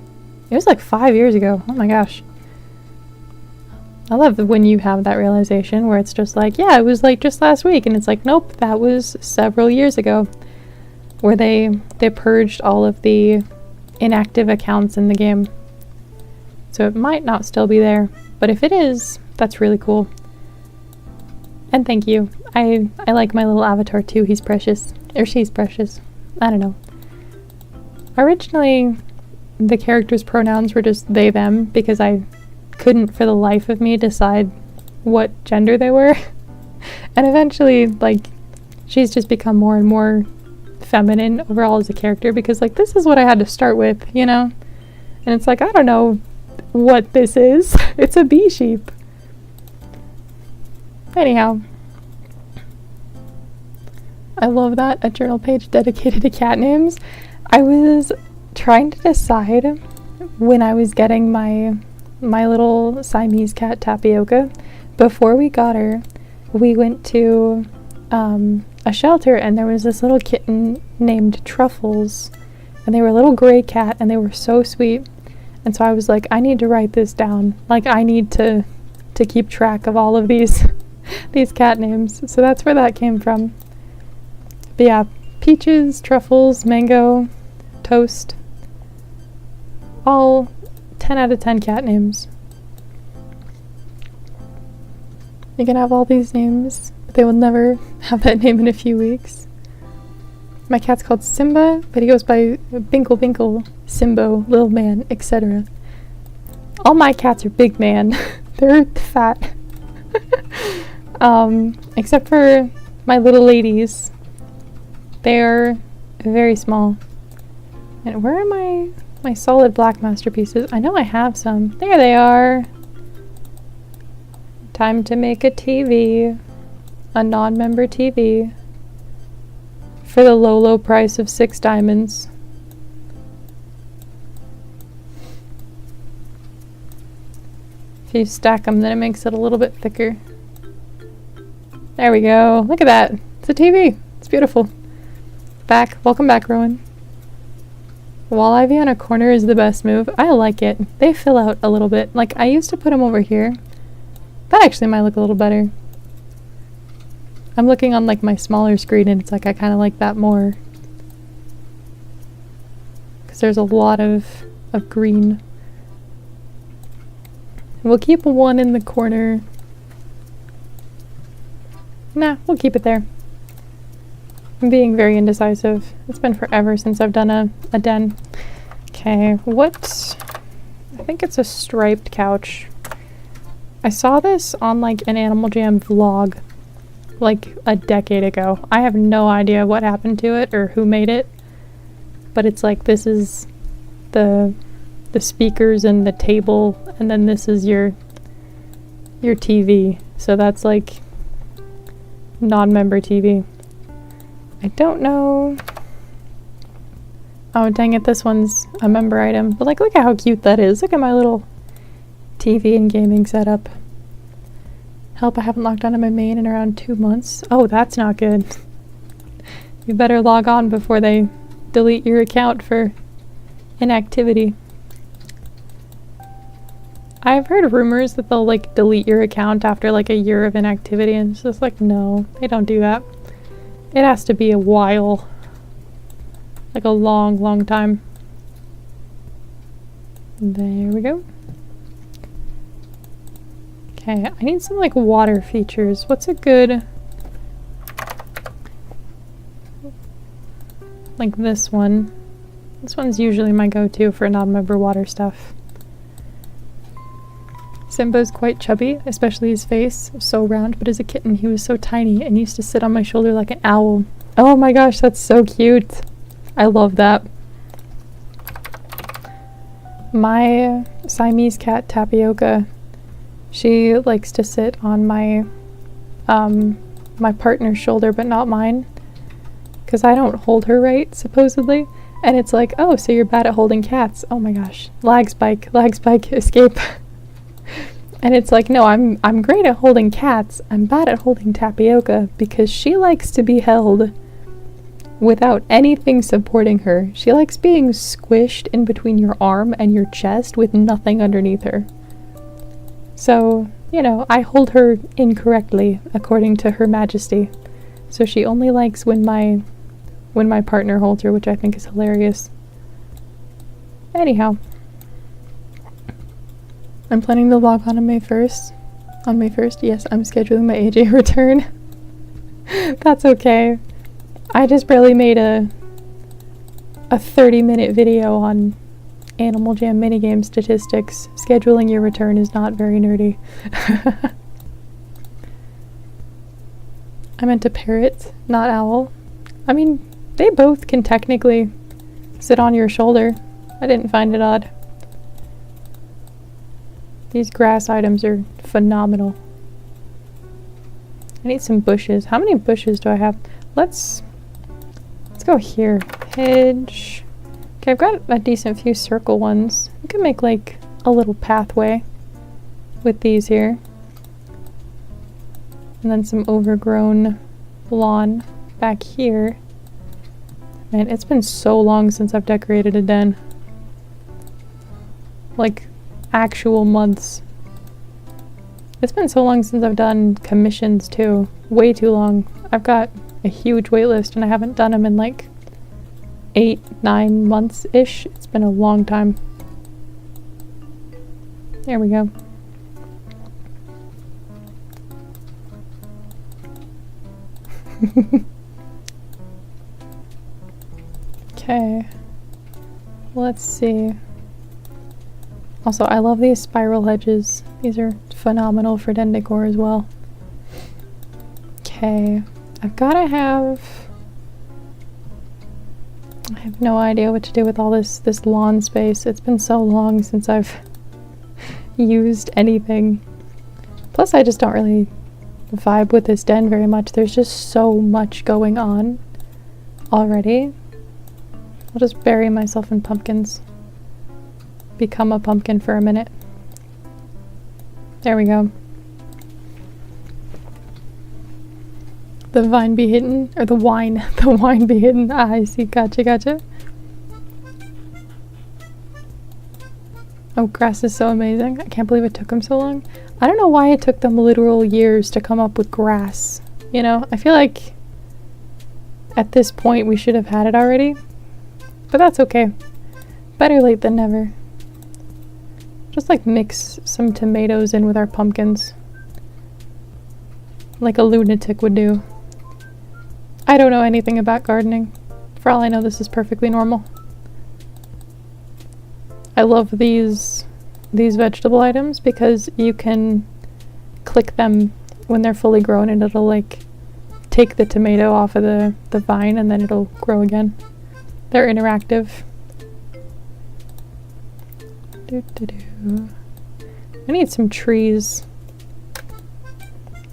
A: It was like 5 years ago. Oh my gosh. I love when you have that realization where it's just like, yeah, it was like just last week, and it's like, nope, that was several years ago, where they purged all of the inactive accounts in the game. So it might not still be there, but if it is, that's really cool. And thank you. I like my little avatar too. He's precious. Or she's precious. I don't know. Originally, the characters' pronouns were just they, them, because I couldn't for the life of me decide what gender they were. And eventually, like, she's just become more and more feminine overall as a character, because, like, this is what I had to start with, you know? And it's like, I don't know what this is. It's a bee sheep. Anyhow. I love that, a journal page dedicated to cat names. I was trying to decide when I was getting my little Siamese cat Tapioca. Before we got her, we went to a shelter, and there was this little kitten named Truffles, and they were a little gray cat, and they were so sweet. And so I was like, I need to write this down. Like, I need to to keep track of all of these these cat names. So that's where that came from. But yeah, peaches, truffles, mango, toast. All 10 out of 10 cat names. You can have all these names, but they will never have that name in a few weeks. My cat's called Simba, but he goes by Binkle Binkle, Simbo, Little Man, etc. All my cats are big man. They're fat. Except for my little ladies. They're very small. And where are my solid black masterpieces? I know I have some. There they are. Time to make a TV. A non-member TV. For the low, low price of 6 diamonds. If you stack them, then it makes it a little bit thicker. There we go. Look at that. It's a TV. It's beautiful. Welcome back, Rowan. Wall ivy on a corner is the best move. I like it. They fill out a little bit. Like, I used to put them over here. That actually might look a little better. I'm looking on like my smaller screen and it's like I kind of like that more. Because there's a lot of green. We'll keep one in the corner. Nah, we'll keep it there. I'm being very indecisive. It's been forever since I've done a den. Okay, what? I think it's a striped couch. I saw this on like an Animal Jam vlog like a decade ago. I have no idea what happened to it or who made it. But it's like this is the speakers and the table, and then this is your TV. So that's like non-member TV. I don't know. Oh, dang it, this one's a member item. But like, look at how cute that is. Look at my little TV and gaming setup. Help, I haven't logged on to my main in around 2 months. Oh, that's not good. You better log on before they delete your account for inactivity. I've heard rumors that they'll like delete your account after like a year of inactivity, and it's just like, no, they don't do that. It has to be a while. Like a long, long time. There we go. Okay, I need some like water features. What's a good... like this one. This one's usually my go-to for non-member water stuff. Simba's quite chubby, especially his face. So round, but as a kitten he was so tiny and used to sit on my shoulder like an owl. Oh my gosh, that's so cute. I love that. My Siamese cat, Tapioca, she likes to sit on my my partner's shoulder, but not mine. Because I don't hold her right, supposedly. And it's like, oh, so you're bad at holding cats. Oh my gosh. Lag spike, escape. And it's like, no, I'm great at holding cats. I'm bad at holding Tapioca because she likes to be held without anything supporting her. She likes being squished in between your arm and your chest with nothing underneath her. So, you know, I hold her incorrectly according to Her Majesty. So she only likes when my partner holds her, which I think is hilarious. Anyhow, I'm planning to log on May 1st. On May 1st, yes, I'm scheduling my AJ return. That's okay. I just barely made a 30-minute video on Animal Jam minigame statistics. Scheduling your return is not very nerdy. I meant a parrot, not owl. I mean, they both can technically sit on your shoulder. I didn't find it odd. These grass items are phenomenal. I need some bushes. How many bushes do I have? Let's go here. Hedge. Okay, I've got a decent few circle ones. We can make like a little pathway with these here. And then some overgrown lawn back here. Man, it's been so long since I've decorated a den. Like, actual months. It's been so long since I've done commissions too. Way too long. I've got a huge wait list and I haven't done them in like 8-9 months-ish. It's been a long time. There we go. Okay. Let's see. Also, I love these spiral hedges. These are phenomenal for den decor as well. Okay. I have no idea what to do with all this lawn space. It's been so long since I've used anything. Plus, I just don't really vibe with this den very much. There's just so much going on already. I'll just bury myself in pumpkins. Become a pumpkin for a minute. There we go. The vine be hidden, or the wine be hidden. Ah, I see, gotcha. Oh, grass is so amazing. I can't believe it took them so long. I don't know why it took them literal years to come up with grass. You know, I feel like at this point we should have had it already. But that's okay. Better late than never. Just like mix some tomatoes in with our pumpkins. Like a lunatic would do. I don't know anything about gardening. For all I know, this is perfectly normal. I love these vegetable items because you can click them when they're fully grown and it'll like take the tomato off of the vine and then it'll grow again. They're interactive. I need some trees.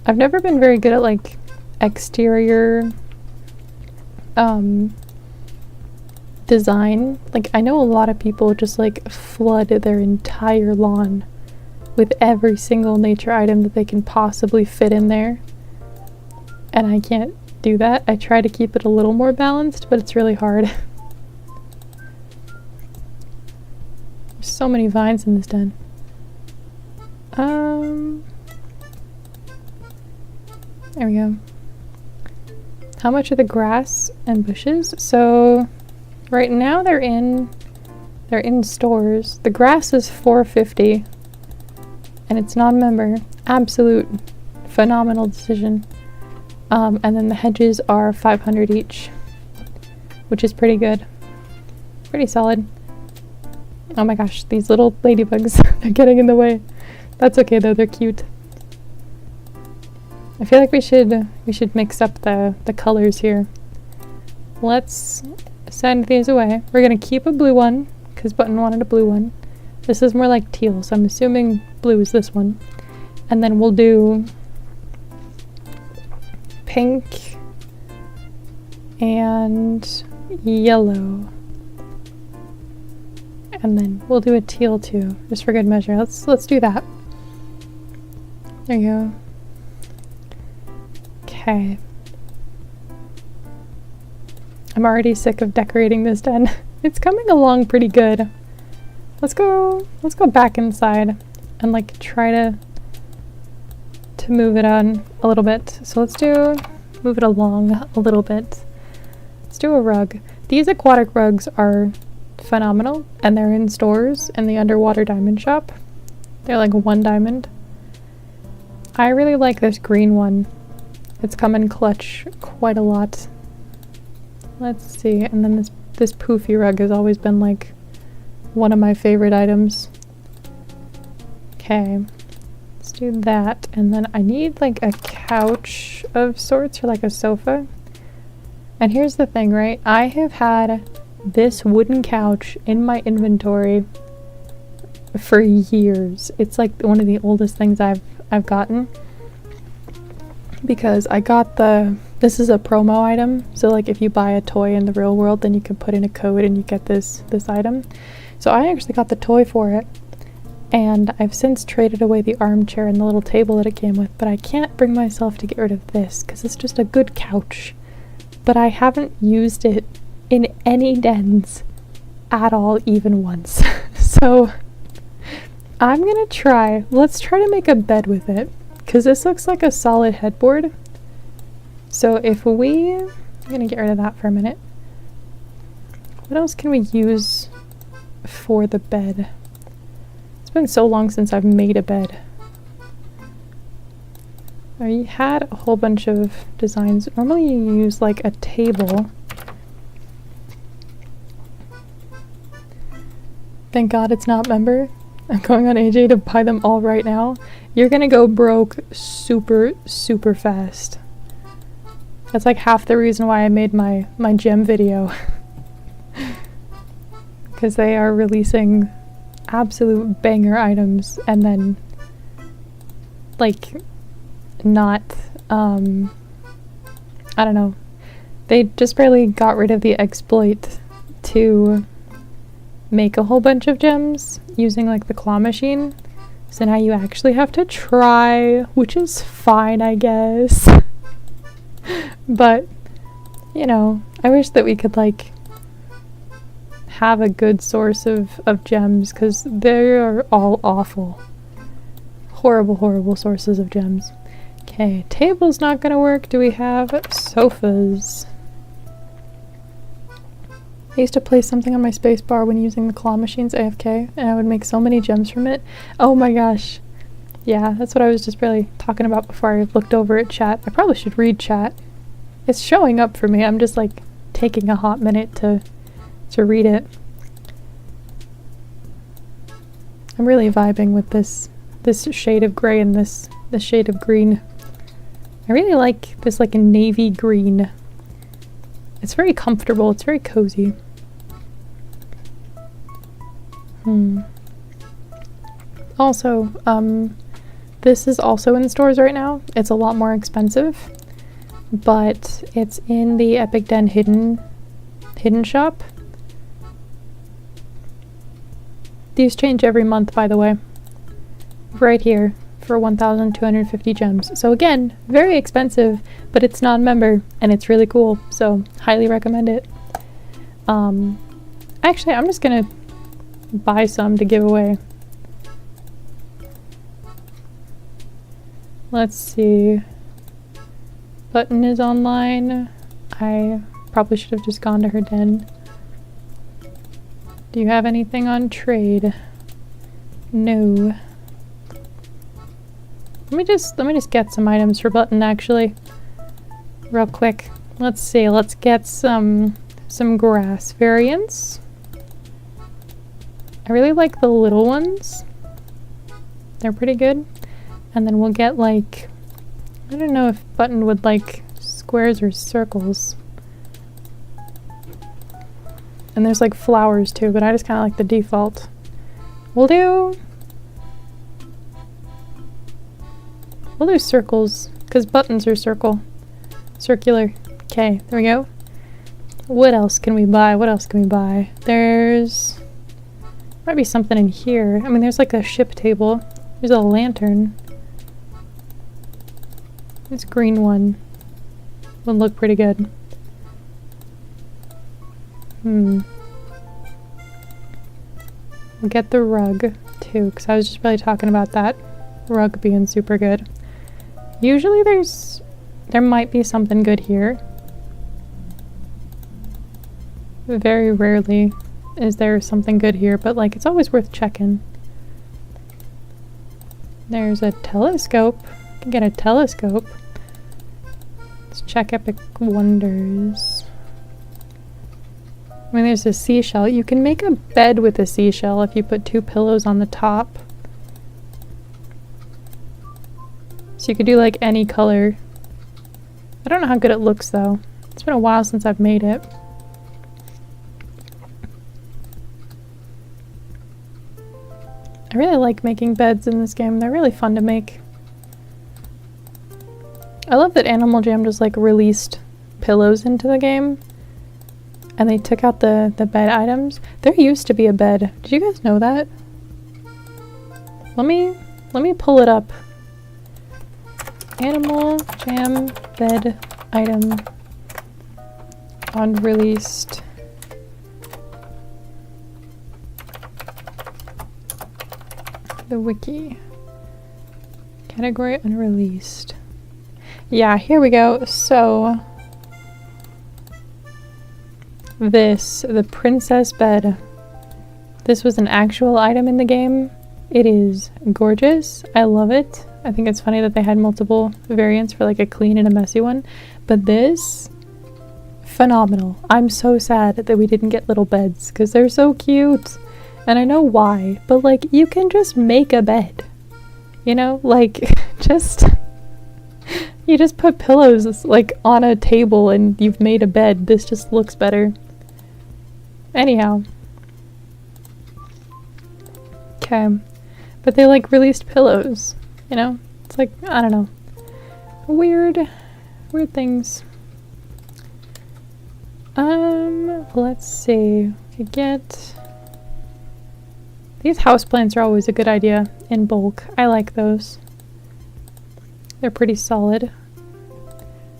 A: I've never been very good at like exterior design. Like I know a lot of people just like flood their entire lawn with every single nature item that they can possibly fit in there. And I can't do that. I try to keep it a little more balanced, but it's really hard. There's so many vines in this den. There we go. How much are the grass and bushes? So right now they're in stores. The grass is $4.50 and it's non-member. Absolute phenomenal decision. And then the hedges are $500 each, which is pretty good. Pretty solid. Oh my gosh, these little ladybugs, they're getting in the way. That's okay though, they're cute. I feel like we should mix up the colors here. Let's send these away. We're gonna keep a blue one, because Button wanted a blue one. This is more like teal, so I'm assuming blue is this one. And then we'll do pink and yellow. And then we'll do a teal too, just for good measure. Let's do that. There you go. Okay. I'm already sick of decorating this den. It's coming along pretty good. Let's go back inside and like try to move it on a little bit. So move it along a little bit. Let's do a rug. These aquatic rugs are phenomenal and they're in stores in the Underwater Diamond Shop. They're like $1 diamond. I really like this green one. It's come in clutch quite a lot. Let's see, and then this poofy rug has always been like one of my favorite items. Okay, let's do that, and then I need like a couch of sorts or like a sofa. And here's the thing, right? I have had this wooden couch in my inventory for years. It's like one of the oldest things I've gotten. Because I got this is a promo item, so like if you buy a toy in the real world then you can put in a code and you get this item. So I actually got the toy for it, and I've since traded away the armchair and the little table that it came with, but I can't bring myself to get rid of this because it's just a good couch. But I haven't used it in any dens at all, even once. So I'm gonna let's try to make a bed with it. because this looks like a solid headboard. So if I'm gonna get rid of that for a minute. What else can we use for the bed? It's been so long since I've made a bed. I had a whole bunch of designs. Normally you use like a table. Thank God it's not member. I'm going on AJ to buy them all right now. You're gonna go broke super, super fast. That's like half the reason why I made my gem video. Because they are releasing absolute banger items and then like not, I don't know. They just barely got rid of the exploit to make a whole bunch of gems using like the claw machine. So now you actually have to try, which is fine, I guess. But, you know, I wish that we could like have a good source of gems, because they are all awful. Horrible, horrible sources of gems. Okay, table's not gonna work. Do we have sofas? I used to place something on my spacebar when using the claw machines AFK, and I would make so many gems from it. Oh my gosh. Yeah, that's what I was just really talking about before I looked over at chat. I probably should read chat. It's showing up for me. I'm just like taking a hot minute to read it. I'm really vibing with this shade of gray and this shade of green. I really like this like a navy green. It's very comfortable. It's very cozy. Also, this is also in stores right now. It's a lot more expensive, but it's in the Epic Den hidden shop. These change every month, by the way. Right here for 1,250 gems. So again, very expensive, but it's non-member and it's really cool. So highly recommend it. Actually, I'm just gonna buy some to give away. Let's see. Button is online. I probably should have just gone to her den. Do you have anything on trade? No. Let me just get some items for Button actually. Real quick. Let's see. Let's get some grass variants. I really like the little ones. They're pretty good. And then we'll get like, I don't know if Button would like squares or circles. And there's like flowers too, but I just kind of like the default. We'll do circles, because buttons are circular. Okay, there we go. What else can we buy? What else can we buy? There's might be something in here. I mean, there's like a ship table. There's a lantern. This green one would look pretty good. We'll get the rug too, because I was just really talking about that rug being super good. Usually there might be something good here. Very rarely is there something good here, but like it's always worth checking. There's a telescope. You can get a telescope. Let's check Epic Wonders. I mean, there's a seashell. You can make a bed with a seashell if you put 2 pillows on the top. So you could do like any color. I don't know how good it looks though. It's been a while since I've made it. I really like making beds in this game. They're really fun to make. I love that Animal Jam just like released pillows into the game. And they took out the bed items. There used to be a bed. Did you guys know that? Let me pull it up. Animal Jam bed item unreleased. The wiki. Category unreleased. Yeah, here we go. So, the princess bed. This was an actual item in the game. It is gorgeous. I love it. I think it's funny that they had multiple variants for like a clean and a messy one. But this, phenomenal. I'm so sad that we didn't get little beds because they're so cute. And I know why, but like you can just make a bed. You know, like you just put pillows like on a table and you've made a bed. This just looks better. Anyhow. Okay. But they like released pillows, you know? It's like, I don't know. Weird things. Let's see. We get these houseplants are always a good idea in bulk. I like those. They're pretty solid.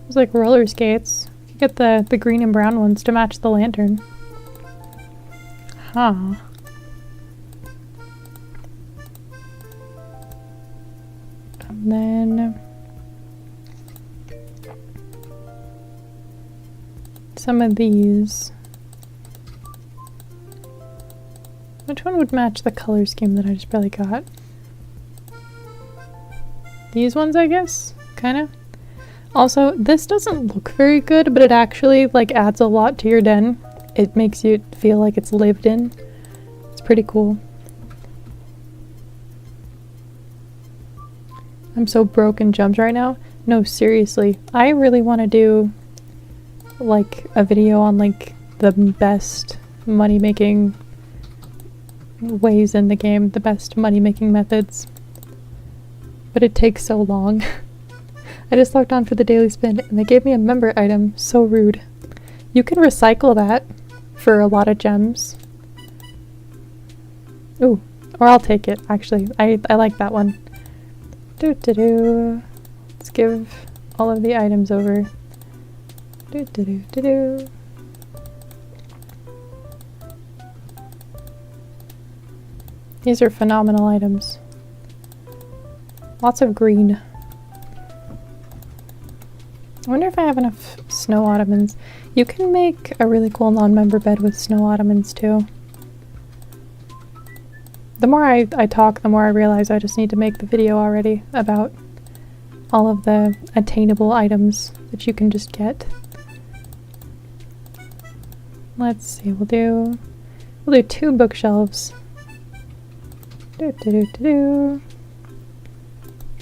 A: It's like roller skates. You get the green and brown ones to match the lantern. Huh. And then some of these. Which one would match the color scheme that I just barely got? These ones, I guess? Kinda. Also, this doesn't look very good, but it actually like adds a lot to your den. It makes you feel like it's lived in. It's pretty cool. I'm so broke in gems right now. No, seriously. I really want to do like a video on like the best money making ways in the game, the best money making methods. But it takes so long. I just logged on for the daily spin and they gave me a member item. So rude. You can recycle that for a lot of gems. Ooh, or I'll take it actually. I like that one. Let's give all of the items over. These are phenomenal items. Lots of green. I wonder if I have enough snow ottomans. You can make a really cool non-member bed with snow ottomans too. The more I talk, the more I realize I just need to make the video already about all of the attainable items that you can just get. Let's see, we'll do 2 bookshelves.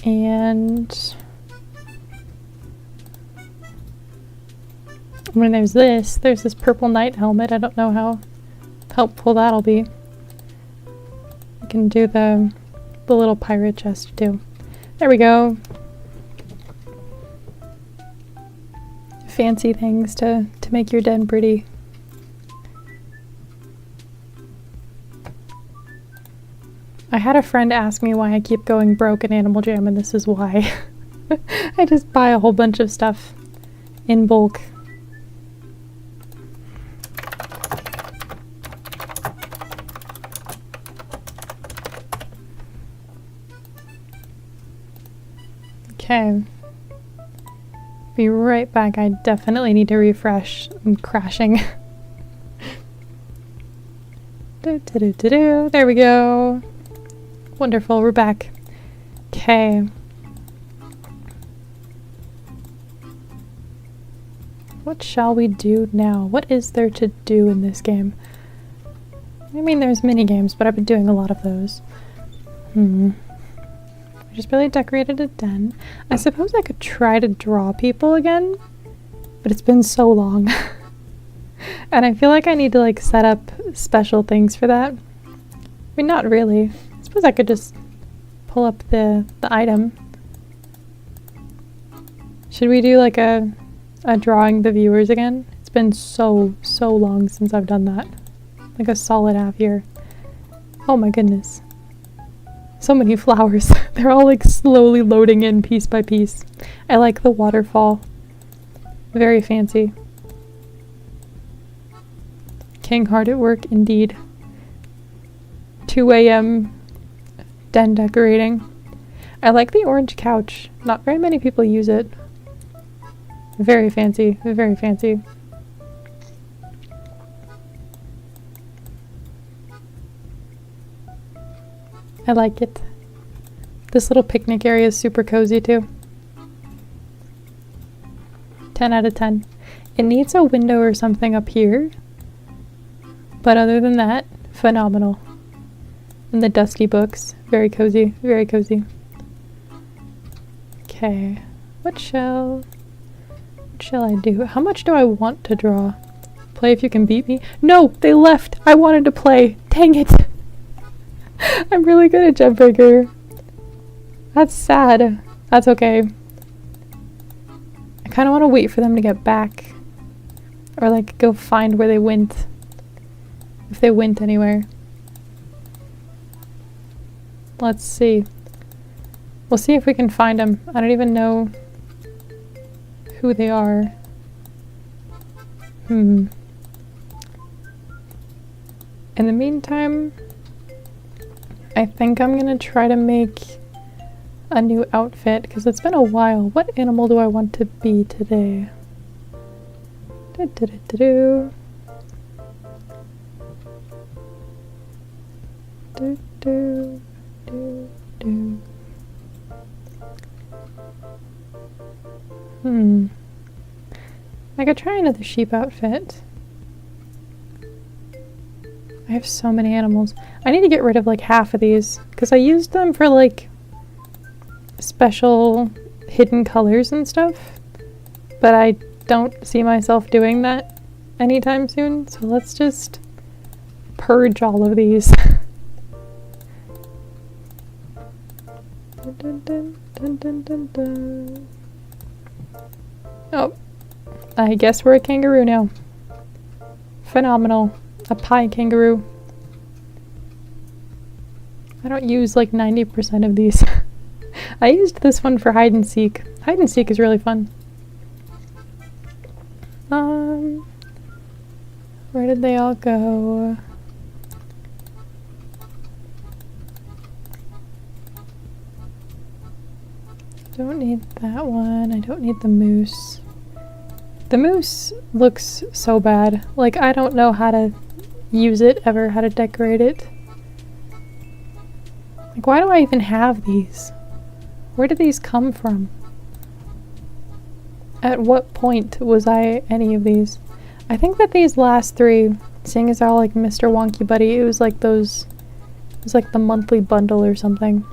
A: And when there's this purple knight helmet. I don't know how helpful that'll be. I can do the little pirate chest too. There we go. Fancy things to make your den pretty. I had a friend ask me why I keep going broke in Animal Jam, and this is why. I just buy a whole bunch of stuff in bulk. Okay. Be right back. I definitely need to refresh. I'm crashing. There we go. Wonderful, we're back. Okay. What shall we do now? What is there to do in this game? I mean, there's mini games, but I've been doing a lot of those. I just barely decorated a den. I suppose I could try to draw people again, but it's been so long. And I feel like I need to like set up special things for that. I mean, not really. I suppose I could just pull up the item. Should we do like a drawing the viewers again? It's been so long since I've done that. Like a solid half year. Oh my goodness. So many flowers. They're all like slowly loading in piece by piece. I like the waterfall. Very fancy. King hard at work indeed. 2 a.m. den decorating. I like the orange couch. Not very many people use it. Very fancy, very fancy. I like it. This little picnic area is super cozy too. 10 out of 10. It needs a window or something up here. But other than that, phenomenal. And the dusty books. Very cozy, very cozy. Okay. What shall I do? How much do I want to draw? Play if you can beat me? No! They left! I wanted to play! Dang it! I'm really good at Jump Breaker. That's sad. That's okay. I kind of want to wait for them to get back. Or like go find where they went. If they went anywhere. Let's see. We'll see if we can find them. I don't even know who they are. In the meantime, I think I'm gonna try to make a new outfit because it's been a while. What animal do I want to be today? I could try another sheep outfit. I have so many animals. I need to get rid of like half of these because I used them for like special hidden colors and stuff, but I don't see myself doing that anytime soon, so let's just purge all of these. Oh, I guess we're a kangaroo now. Phenomenal. A pie kangaroo. I don't use like 90% of these. I used this one for hide and seek. Hide and seek is really fun. Where did they all go? Don't need that one. I don't need the moose. The moose looks so bad. Like, I don't know how to use it ever, how to decorate it. Like, why do I even have these? Where did these come from? At what point was I any of these? I think that these last three, seeing as they're all like Mr. Wonky Buddy, it was like those, it was like the monthly bundle or something.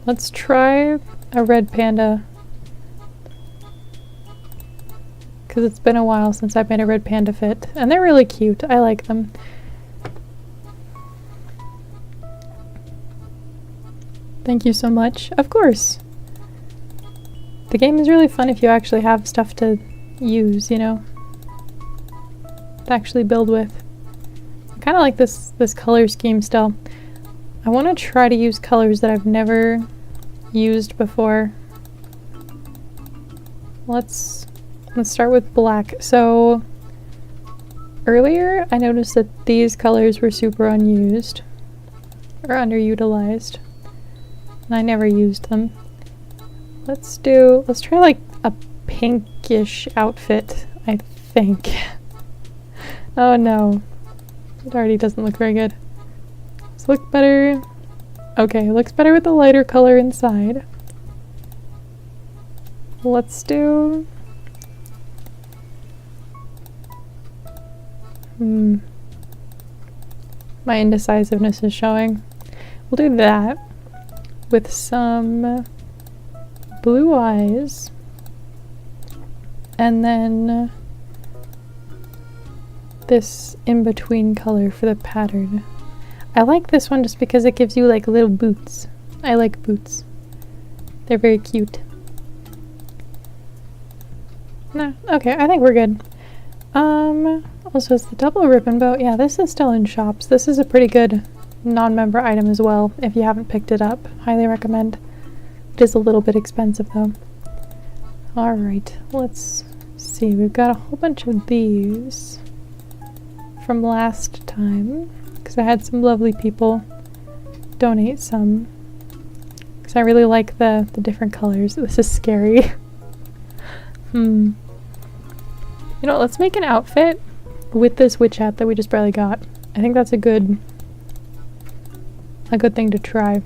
A: Let's try a red panda. Because it's been a while since I've made a red panda fit. And they're really cute. I like them. Thank you so much. Of course. The game is really fun if you actually have stuff to use, you know? To actually build with. I kind of like this color scheme still. I want to try to use colors that I've never used before. Let's start with black. So earlier I noticed that these colors were super unused or underutilized, and I never used them. Let's try like a pinkish outfit, I think. Oh no, it already doesn't look very good. Does it look better? Okay, it looks better with the lighter color inside. Let's do... My indecisiveness is showing. We'll do that with some blue eyes and then this in-between color for the pattern. I like this one just because it gives you like little boots. I like boots. They're very cute. No, okay, I think we're good. Also it's the double ribbon bow. Yeah, this is still in shops. This is a pretty good non-member item as well. If you haven't picked it up, highly recommend. It is a little bit expensive though. Alright, let's see, we've got a whole bunch of these from last time, because I had some lovely people donate some, because I really like the different colors. This is scary. You know, let's make an outfit with this witch hat that we just barely got. I think that's a good thing to try.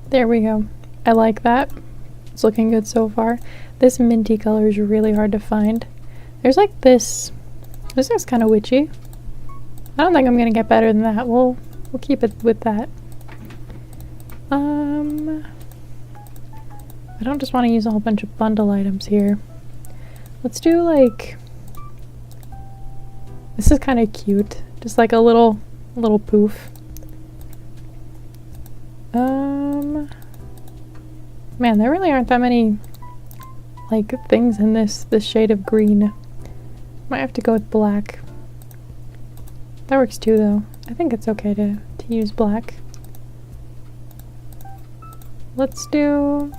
A: There we go. I like that. It's looking good so far. This minty color is really hard to find. There's like this. This is kind of witchy. I don't think I'm gonna get better than that. We'll keep it with that. I don't just want to use a whole bunch of bundle items here. Let's do like, this is kind of cute. Just like a little poof. Man, there really aren't that many like things in this shade of green. Might have to go with black. That works too though. I think it's okay to use black. Let's do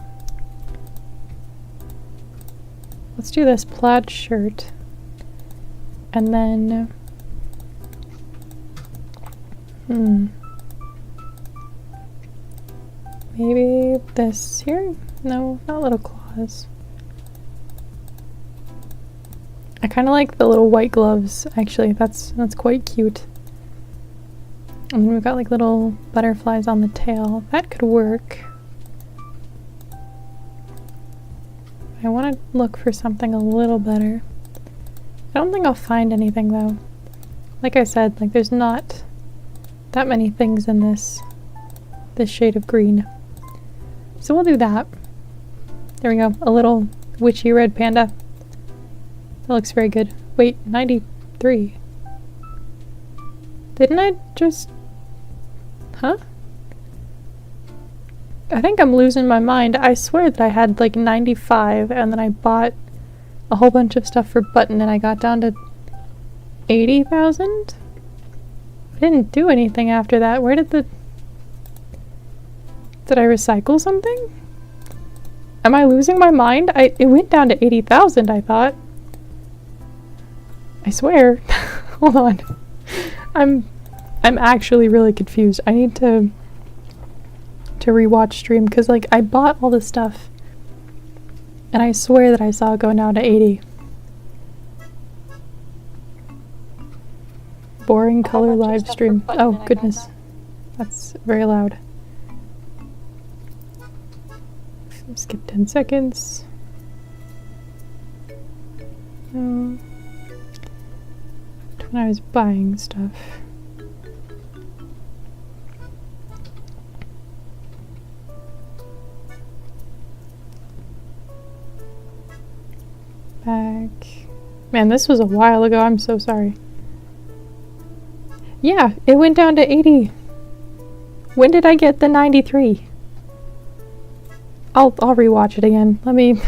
A: this plaid shirt. And then maybe this here? No, not little claws. I kind of like the little white gloves, actually. That's quite cute. And then we've got like little butterflies on the tail. That could work. I want to look for something a little better. I don't think I'll find anything though. Like I said, like there's not that many things in this shade of green. So we'll do that. There we go. A little witchy red panda. That looks very good. Wait, 93. Didn't I just... Huh? I think I'm losing my mind. I swear that I had like 95 and then I bought a whole bunch of stuff for Button and I got down to 80,000? I didn't do anything after that. Where did the... Did I recycle something? Am I losing my mind? It went down to 80,000, I thought. I swear. Hold on. I'm actually really confused. I need to rewatch stream because like I bought all this stuff and I swear that I saw it go down to 80. Boring color live stream. Oh goodness. That's very loud. Skip 10 seconds. No. When I was buying stuff. Back. Man, this was a while ago. I'm so sorry. Yeah, it went down to 80. When did I get the 93? I'll rewatch it again. Let me...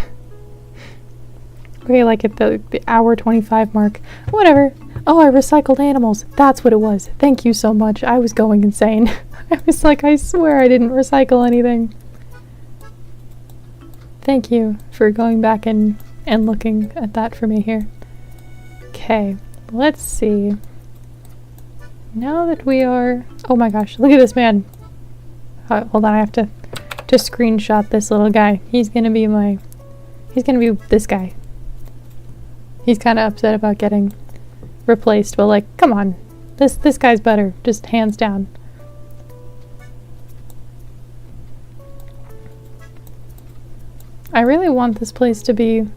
A: Okay, like at the hour 25 mark. Whatever. Oh, I recycled animals. That's what it was. Thank you so much. I was going insane. I was like, I swear I didn't recycle anything. Thank you for going back and looking at that for me here. Okay, let's see. Now that we are... Oh my gosh, look at this man. Hold on, I have to screenshot this little guy. He's gonna be this guy. He's kind of upset about getting replaced, but like, come on. This guy's better, just hands down. I really want this place to be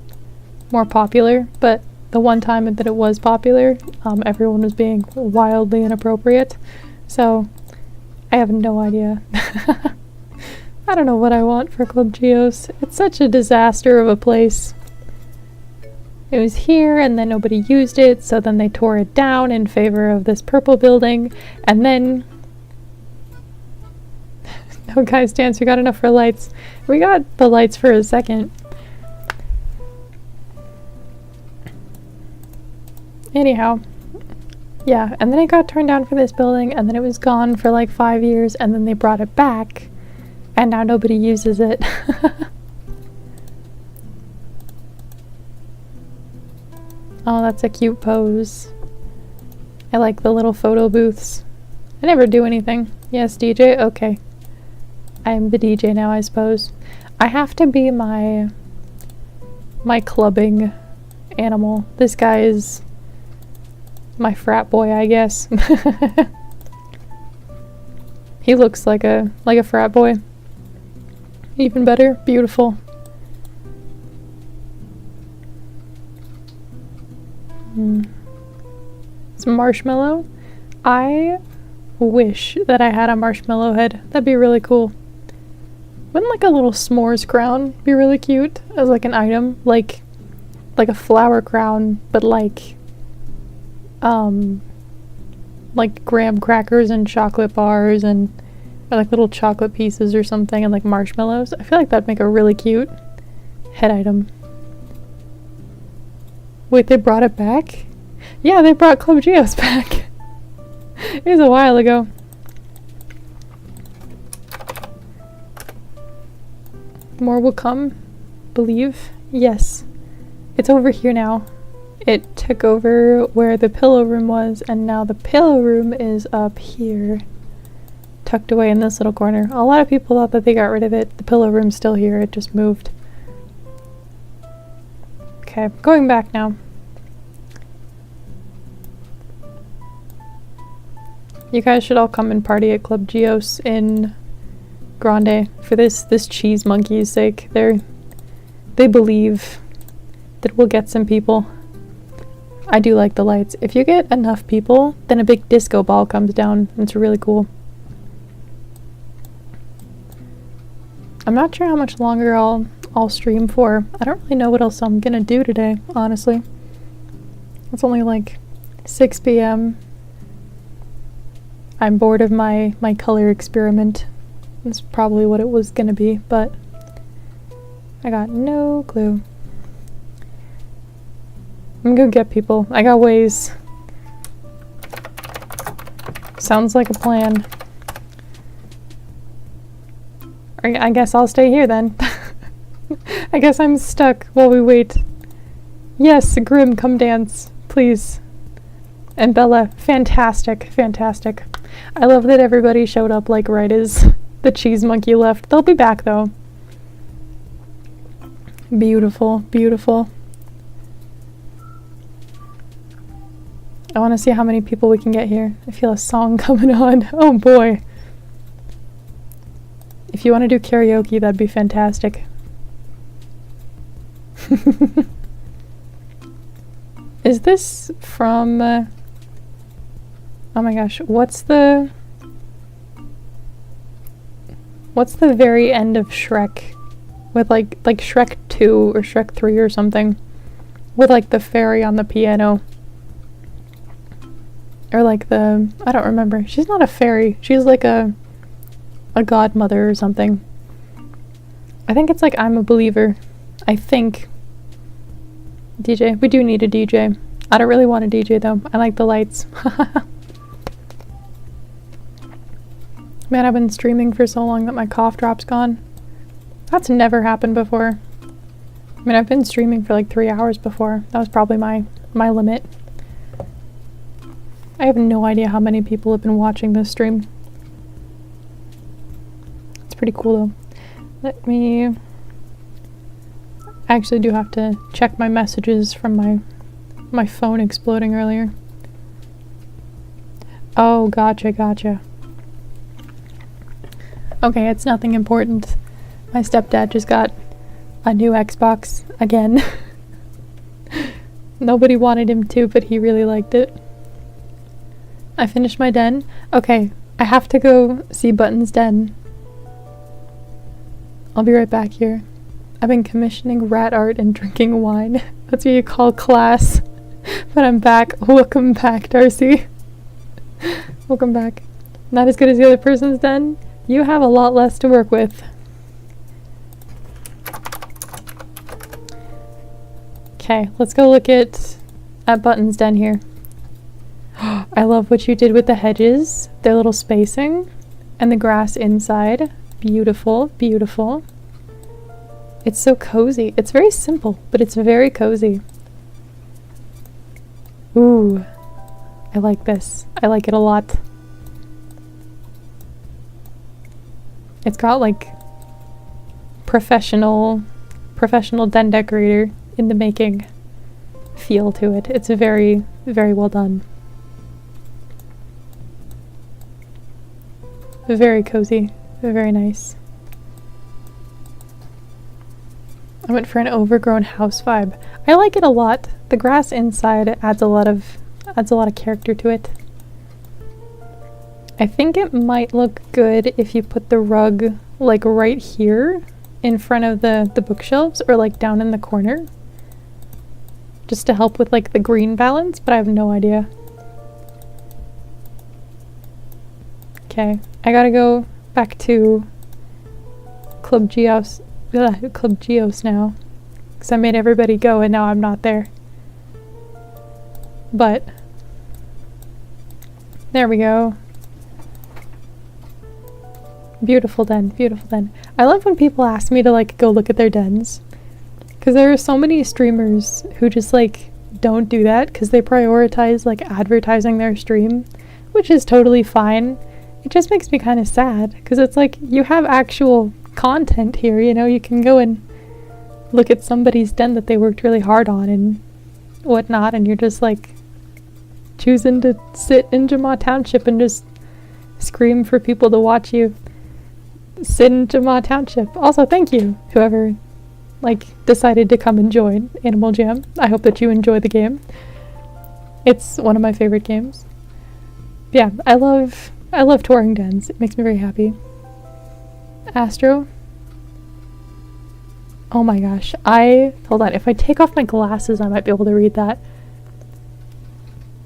A: more popular, but the one time that it was popular, everyone was being wildly inappropriate. So, I have no idea. I don't know what I want for Club Geos. It's such a disaster of a place. It was here and then nobody used it, so then they tore it down in favor of this purple building, and then... No, guys, dance, we got enough for lights. We got the lights for a second. Anyhow, yeah, and then it got turned down for this building, and then it was gone for like 5 years, and then they brought it back, and now nobody uses it. Oh, that's a cute pose. I like the little photo booths. I never do anything. Yes, DJ? Okay. I'm the DJ now, I suppose. I have to be my clubbing animal. This guy is my frat boy, I guess. He looks like a frat boy. Even better. Beautiful. Some marshmallow. I wish that I had a marshmallow head. That'd be really cool. Wouldn't like a little s'mores crown be really cute as like an item? Like a flower crown, but like graham crackers and chocolate bars and or like little chocolate pieces or something and like marshmallows. I feel like that'd make a really cute head item. Wait, they brought it back? Yeah, they brought Club Geos back. It was a while ago. More will come, believe. Yes. It's over here now. It took over where the pillow room was, and now the pillow room is up here. Tucked away in this little corner. A lot of people thought that they got rid of it. The pillow room's still here, it just moved. Okay, going back now. You guys should all come and party at Club Geos in Grande for this cheese monkey's sake. They believe that we'll get some people. I do like the lights. If you get enough people, then a big disco ball comes down. It's really cool. I'm not sure how much longer I'll stream for. I don't really know what else I'm gonna do today, honestly. It's only like 6 p.m. I'm bored of my color experiment. That's probably what it was gonna be, but I got no clue. I'm gonna get people. I got ways. Sounds like a plan. I guess I'll stay here then. I guess I'm stuck while we wait. Yes, Grim, come dance, please. And Bella, fantastic, fantastic. I love that everybody showed up like right as the cheese monkey left. They'll be back though. Beautiful, beautiful. I want to see how many people we can get here. I feel a song coming on. Oh boy. If you want to do karaoke, that'd be fantastic. Is this from... oh my gosh, what's the very end of Shrek? With like Shrek 2 or Shrek 3 or something. With like the fairy on the piano. Or like the... I don't remember. She's not a fairy. She's like a godmother or something. I think it's like I'm a Believer. I think. DJ. We do need a DJ. I don't really want a DJ though. I like the lights. Man, I've been streaming for so long that my cough drop's gone. That's never happened before. I mean, I've been streaming for like 3 hours before. That was probably my limit. I have no idea how many people have been watching this stream. It's pretty cool though. Let me... I actually do have to check my messages from my phone exploding earlier. Oh, gotcha. Okay, it's nothing important. My stepdad just got a new Xbox again. Nobody wanted him to, but he really liked it. I finished my den. Okay, I have to go see Button's den. I'll be right back here. I've been commissioning rat art and drinking wine. That's what you call class. But I'm back. Welcome back, Darcy. Welcome back. Not as good as the other person's den. You have a lot less to work with. Okay, let's go look at Button's den here. I love what you did with the hedges, their little spacing, and the grass inside. Beautiful, beautiful. It's so cozy. It's very simple, but it's very cozy. Ooh, I like this. I like it a lot. It's got like professional den decorator in the making feel to it. It's very, very well done. Very cozy, very nice. I went for an overgrown house vibe. I like it a lot. The grass inside adds a lot of character to it. I think it might look good if you put the rug like right here in front of the bookshelves, or like down in the corner, just to help with like the green balance, but I have no idea. Okay, I gotta go back to Club Geos now, because I made everybody go and now I'm not there. But there we go. Beautiful den, beautiful den. I love when people ask me to like go look at their dens, because there are so many streamers who just like don't do that because they prioritize like advertising their stream, which is totally fine. It just makes me kind of sad because it's like you have actual content here, you know, you can go and look at somebody's den that they worked really hard on and whatnot, and you're just like choosing to sit in Jama Township and just scream for people to watch you sit in Jama Township. Also, thank you, whoever like decided to come and join Animal Jam. I hope that you enjoy the game. It's one of my favorite games. Yeah, I love touring dens. It makes me very happy. Astro. Oh my gosh. Hold on. If I take off my glasses, I might be able to read that.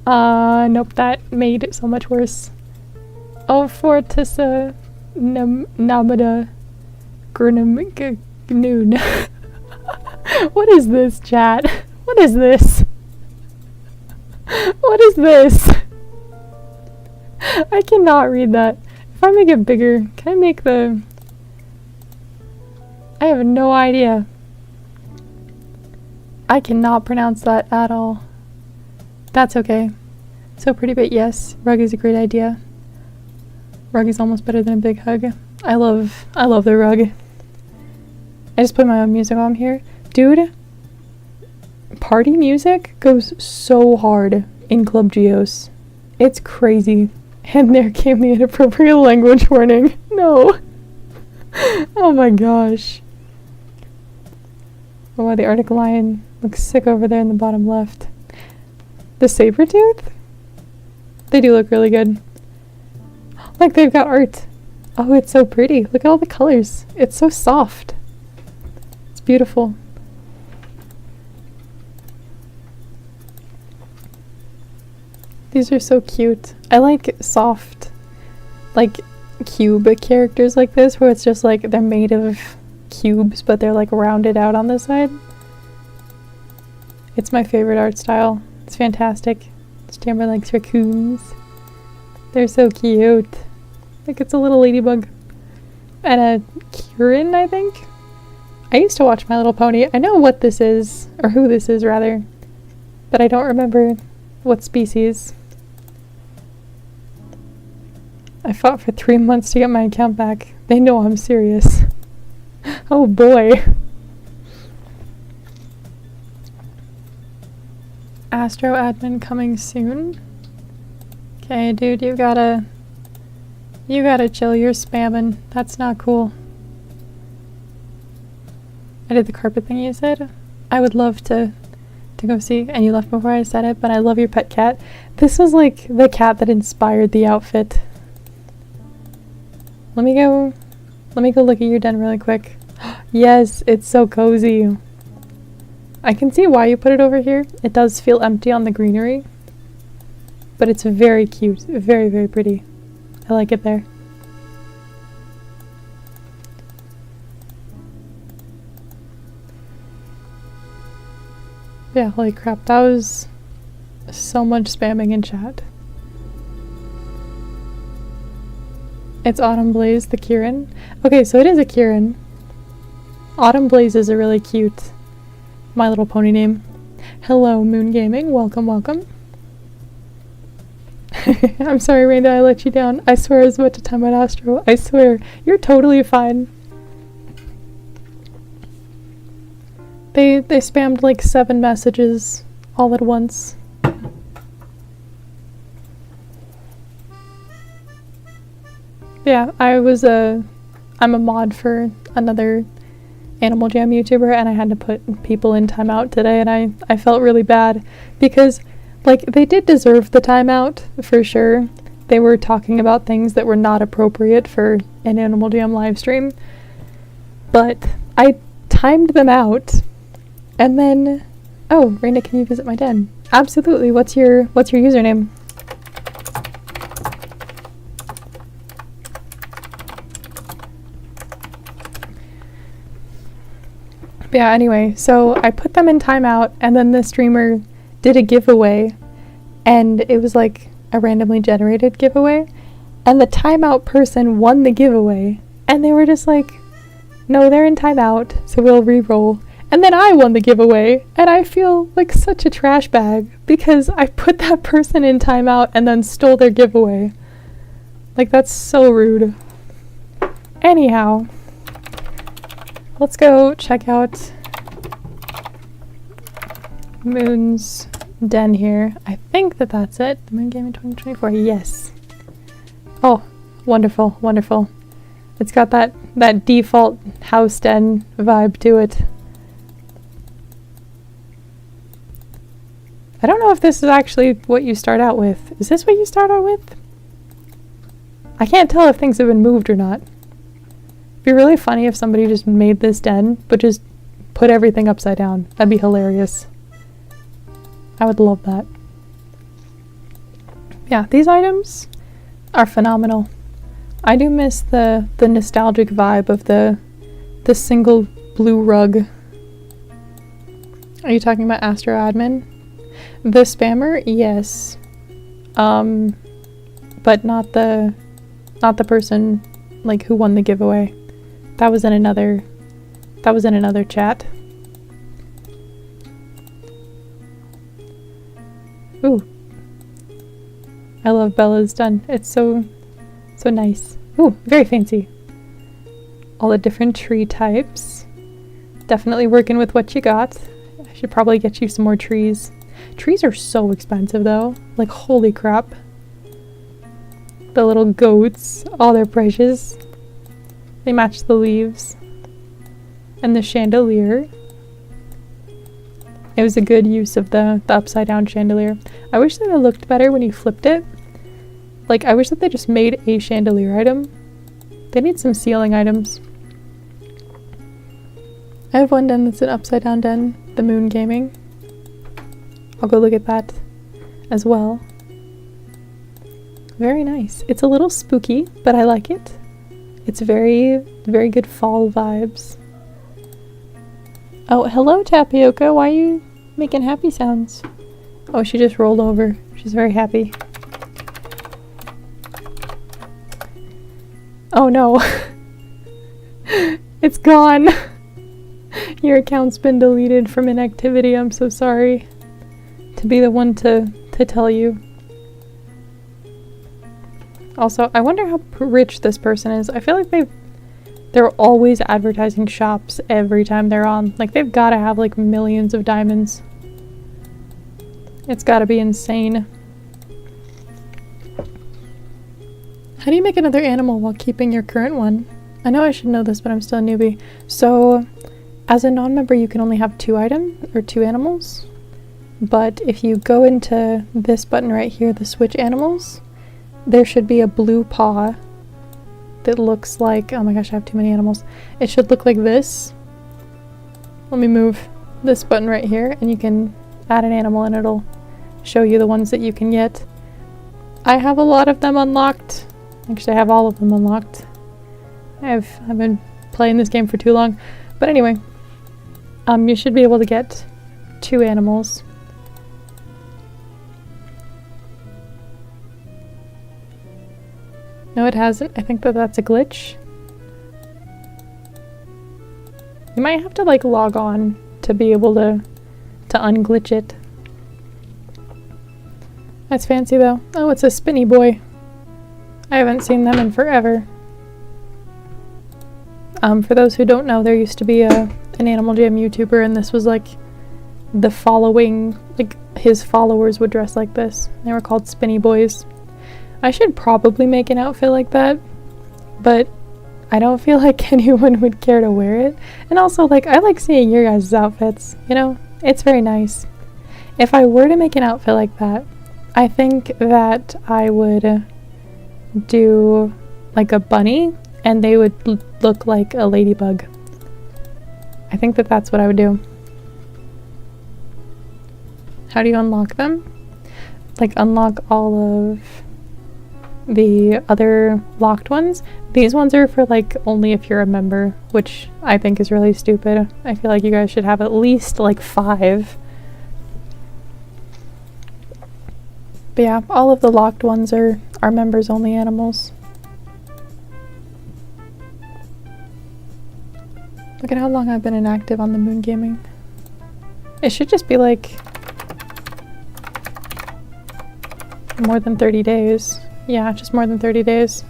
A: Nope, that made it so much worse. Oh, Fortissa Namada Grunum Noon. What is this, chat? What is this? What is this? I cannot read that. If I make it bigger, can I make the... I have no idea. I cannot pronounce that at all. That's okay. So pretty, but yes, rug is a great idea. Rug is almost better than a big hug. I love the rug. I just put my own music on here. Dude, party music goes so hard in Club Geos. It's crazy. And there came the inappropriate language warning. No. Oh my gosh. Oh, wow, the Arctic lion looks sick over there in the bottom left. The saber-tooth? They do look really good. Look, they've got art. Oh, it's so pretty. Look at all the colors. It's so soft. It's beautiful. These are so cute. I like soft, like cube characters like this, where it's just like they're made of cubes, but they're like rounded out on the side. It's my favorite art style. It's fantastic. Stammer likes raccoons. They're so cute. Like it's a little ladybug. And a Kirin, I think? I used to watch My Little Pony. I know what this is, or who this is rather, but I don't remember what species. I fought for 3 months to get my account back. They know I'm serious. Oh boy. Astro admin coming soon. Okay, dude, you gotta chill. You're spamming. That's not cool. I did the carpet thing you said. I would love to go see, and you left before I said it, but I love your pet cat. This was like the cat that inspired the outfit. Let me go look at your den really quick. Yes, it's so cozy. I can see why you put it over here. It does feel empty on the greenery, but it's very cute. Very, very pretty. I like it there. Yeah, holy crap. That was so much spamming in chat. It's Autumn Blaze, the Kirin. Okay, so it is a Kirin. Autumn Blaze is a really cute My Little Pony name. Hello, Moon Gaming. Welcome, welcome. I'm sorry, Rainda, I let you down. I swear I was about to time out Astro. I swear. You're totally fine. They spammed like 7 messages all at once. Yeah, I'm a mod for another Animal Jam YouTuber, and I had to put people in timeout today, and I felt really bad because, like, they did deserve the timeout for sure. They were talking about things that were not appropriate for an Animal Jam live stream, but I timed them out, and then, oh, Raina, can you visit my den? Absolutely. What's your username? Yeah, anyway, so I put them in timeout, and then the streamer did a giveaway, and it was like a randomly generated giveaway, and the timeout person won the giveaway, and they were just like, no, they're in timeout, so we'll re-roll. And then I won the giveaway, and I feel like such a trash bag because I put that person in timeout and then stole their giveaway. Like, that's so rude. Anyhow, let's go check out Moon's den here. I think that that's it. The Moon Gaming 2024. Yes. Oh, wonderful, wonderful. It's got that default house den vibe to it. I don't know if this is actually what you start out with. Is this what you start out with? I can't tell if things have been moved or not. It'd be really funny if somebody just made this den, but just put everything upside down. That'd be hilarious. I would love that. Yeah, these items are phenomenal. I do miss the nostalgic vibe of the single blue rug. Are you talking about Astro Admin? The spammer, yes. But not the person like who won the giveaway. That was in another chat. Ooh. I love Bella's den. It's so nice. Ooh, very fancy. All the different tree types. Definitely working with what you got. I should probably get you some more trees. Trees are so expensive though. Like, holy crap. The little goats. Oh, they're precious. They match the leaves. And the chandelier. It was a good use of the upside down chandelier. I wish that it looked better when you flipped it. Like, I wish that they just made a chandelier item. They need some ceiling items. I have one den that's an upside down den. The Moon Gaming. I'll go look at that as well. Very nice. It's a little spooky, but I like it. It's very, very good fall vibes. Oh, hello, Tapioca. Why are you making happy sounds? Oh, she just rolled over. She's very happy. Oh no. It's gone. Your account's been deleted from inactivity. I'm so sorry to be the one to tell you. Also, I wonder how rich this person is. I feel like they're always advertising shops every time they're on. Like, they've got to have like millions of diamonds. It's got to be insane. How do you make another animal while keeping your current one? I know I should know this, but I'm still a newbie. So, as a non-member, you can only have 2 items or 2 animals. But if you go into this button right here, the switch animals, there should be a blue paw that looks like, oh my gosh, I have too many animals. It should look like this. Let me move this button right here, and you can add an animal and it'll show you the ones that you can get. I have a lot of them unlocked. Actually, I have all of them unlocked. I've been playing this game for too long. But anyway, you should be able to get 2 animals. No, it hasn't. I think that that's a glitch. You might have to like log on to be able to unglitch it. That's fancy though. Oh, it's a spinny boy. I haven't seen them in forever. For those who don't know, there used to be an Animal Jam YouTuber, and this was like the following, like his followers would dress like this. They were called spinny boys. I should probably make an outfit like that, but I don't feel like anyone would care to wear it. And also, like, I like seeing your guys' outfits, you know? It's very nice. If I were to make an outfit like that, I think that I would do like a bunny and they would look like a ladybug. I think that that's what I would do. How do you unlock them? Like, unlock all of the other locked ones. These ones are for like only if you're a member, which I think is really stupid. I feel like you guys should have at least like 5. But yeah, all of the locked ones are members only animals. Look at how long I've been inactive on the moon gaming. It should just be like more than 30 days. Yeah, just more than 30 days.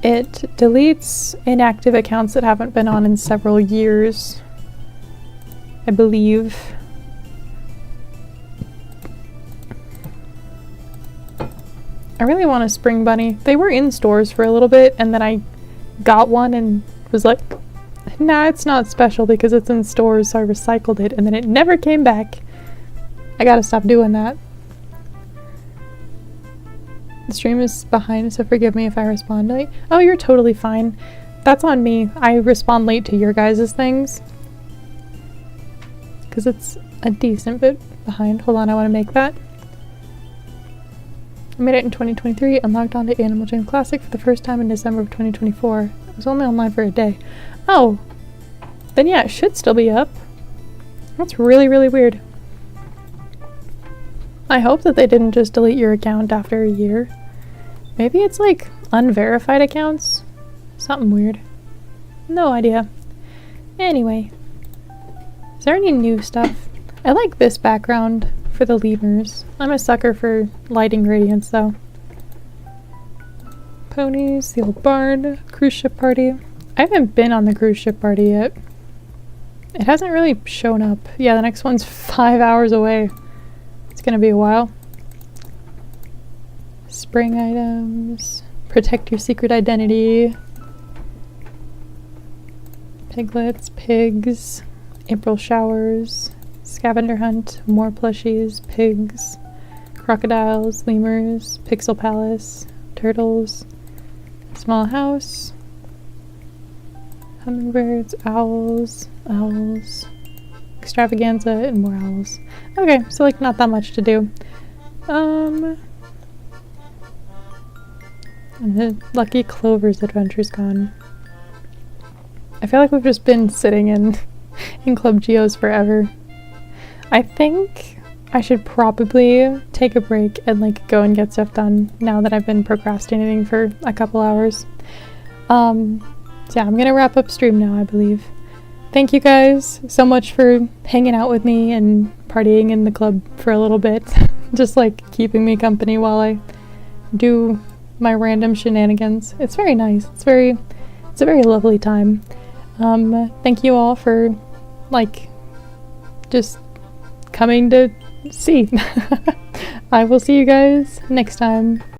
A: It deletes inactive accounts that haven't been on in several years, I believe. I really want a spring bunny. They were in stores for a little bit, and then I got one and was like, nah, it's not special because it's in stores, so I recycled it, and then it never came back. I gotta stop doing that. The stream is behind, so forgive me if I respond late. Oh, you're totally fine. That's on me. I respond late to your guys' things. Because it's a decent bit behind. Hold on, I want to make that. I made it in 2023 and logged on to Animal Jam Classic for the first time in December of 2024. I was only online for a day. Oh, then yeah, it should still be up. That's really, really weird. I hope that they didn't just delete your account after a year. Maybe it's like unverified accounts? Something weird. No idea. Anyway. Is there any new stuff? I like this background for the lemurs. I'm a sucker for lighting gradients though. Ponies, the old barn, cruise ship party. I haven't been on the cruise ship party yet. It hasn't really shown up. Yeah, the next one's 5 hours away. It's gonna be a while. Spring items. Protect your secret identity. Piglets, pigs. April showers. Scavenger hunt. More plushies. Pigs. Crocodiles. Lemurs. Pixel palace. Turtles. Small house. Hummingbirds. Owls. Owls. Extravaganza and more owls. Okay, so like not that much to do. And the Lucky Clover's adventure's gone. I feel like we've just been sitting in Club Geo's forever. I think I should probably take a break and like go and get stuff done now that I've been procrastinating for a couple hours. So yeah, I'm gonna wrap up stream now, I believe. Thank you guys so much for hanging out with me and partying in the club for a little bit. Just like keeping me company while I do my random shenanigans. It's very nice. It's a very lovely time. Thank you all for like just coming to see. I will see you guys next time.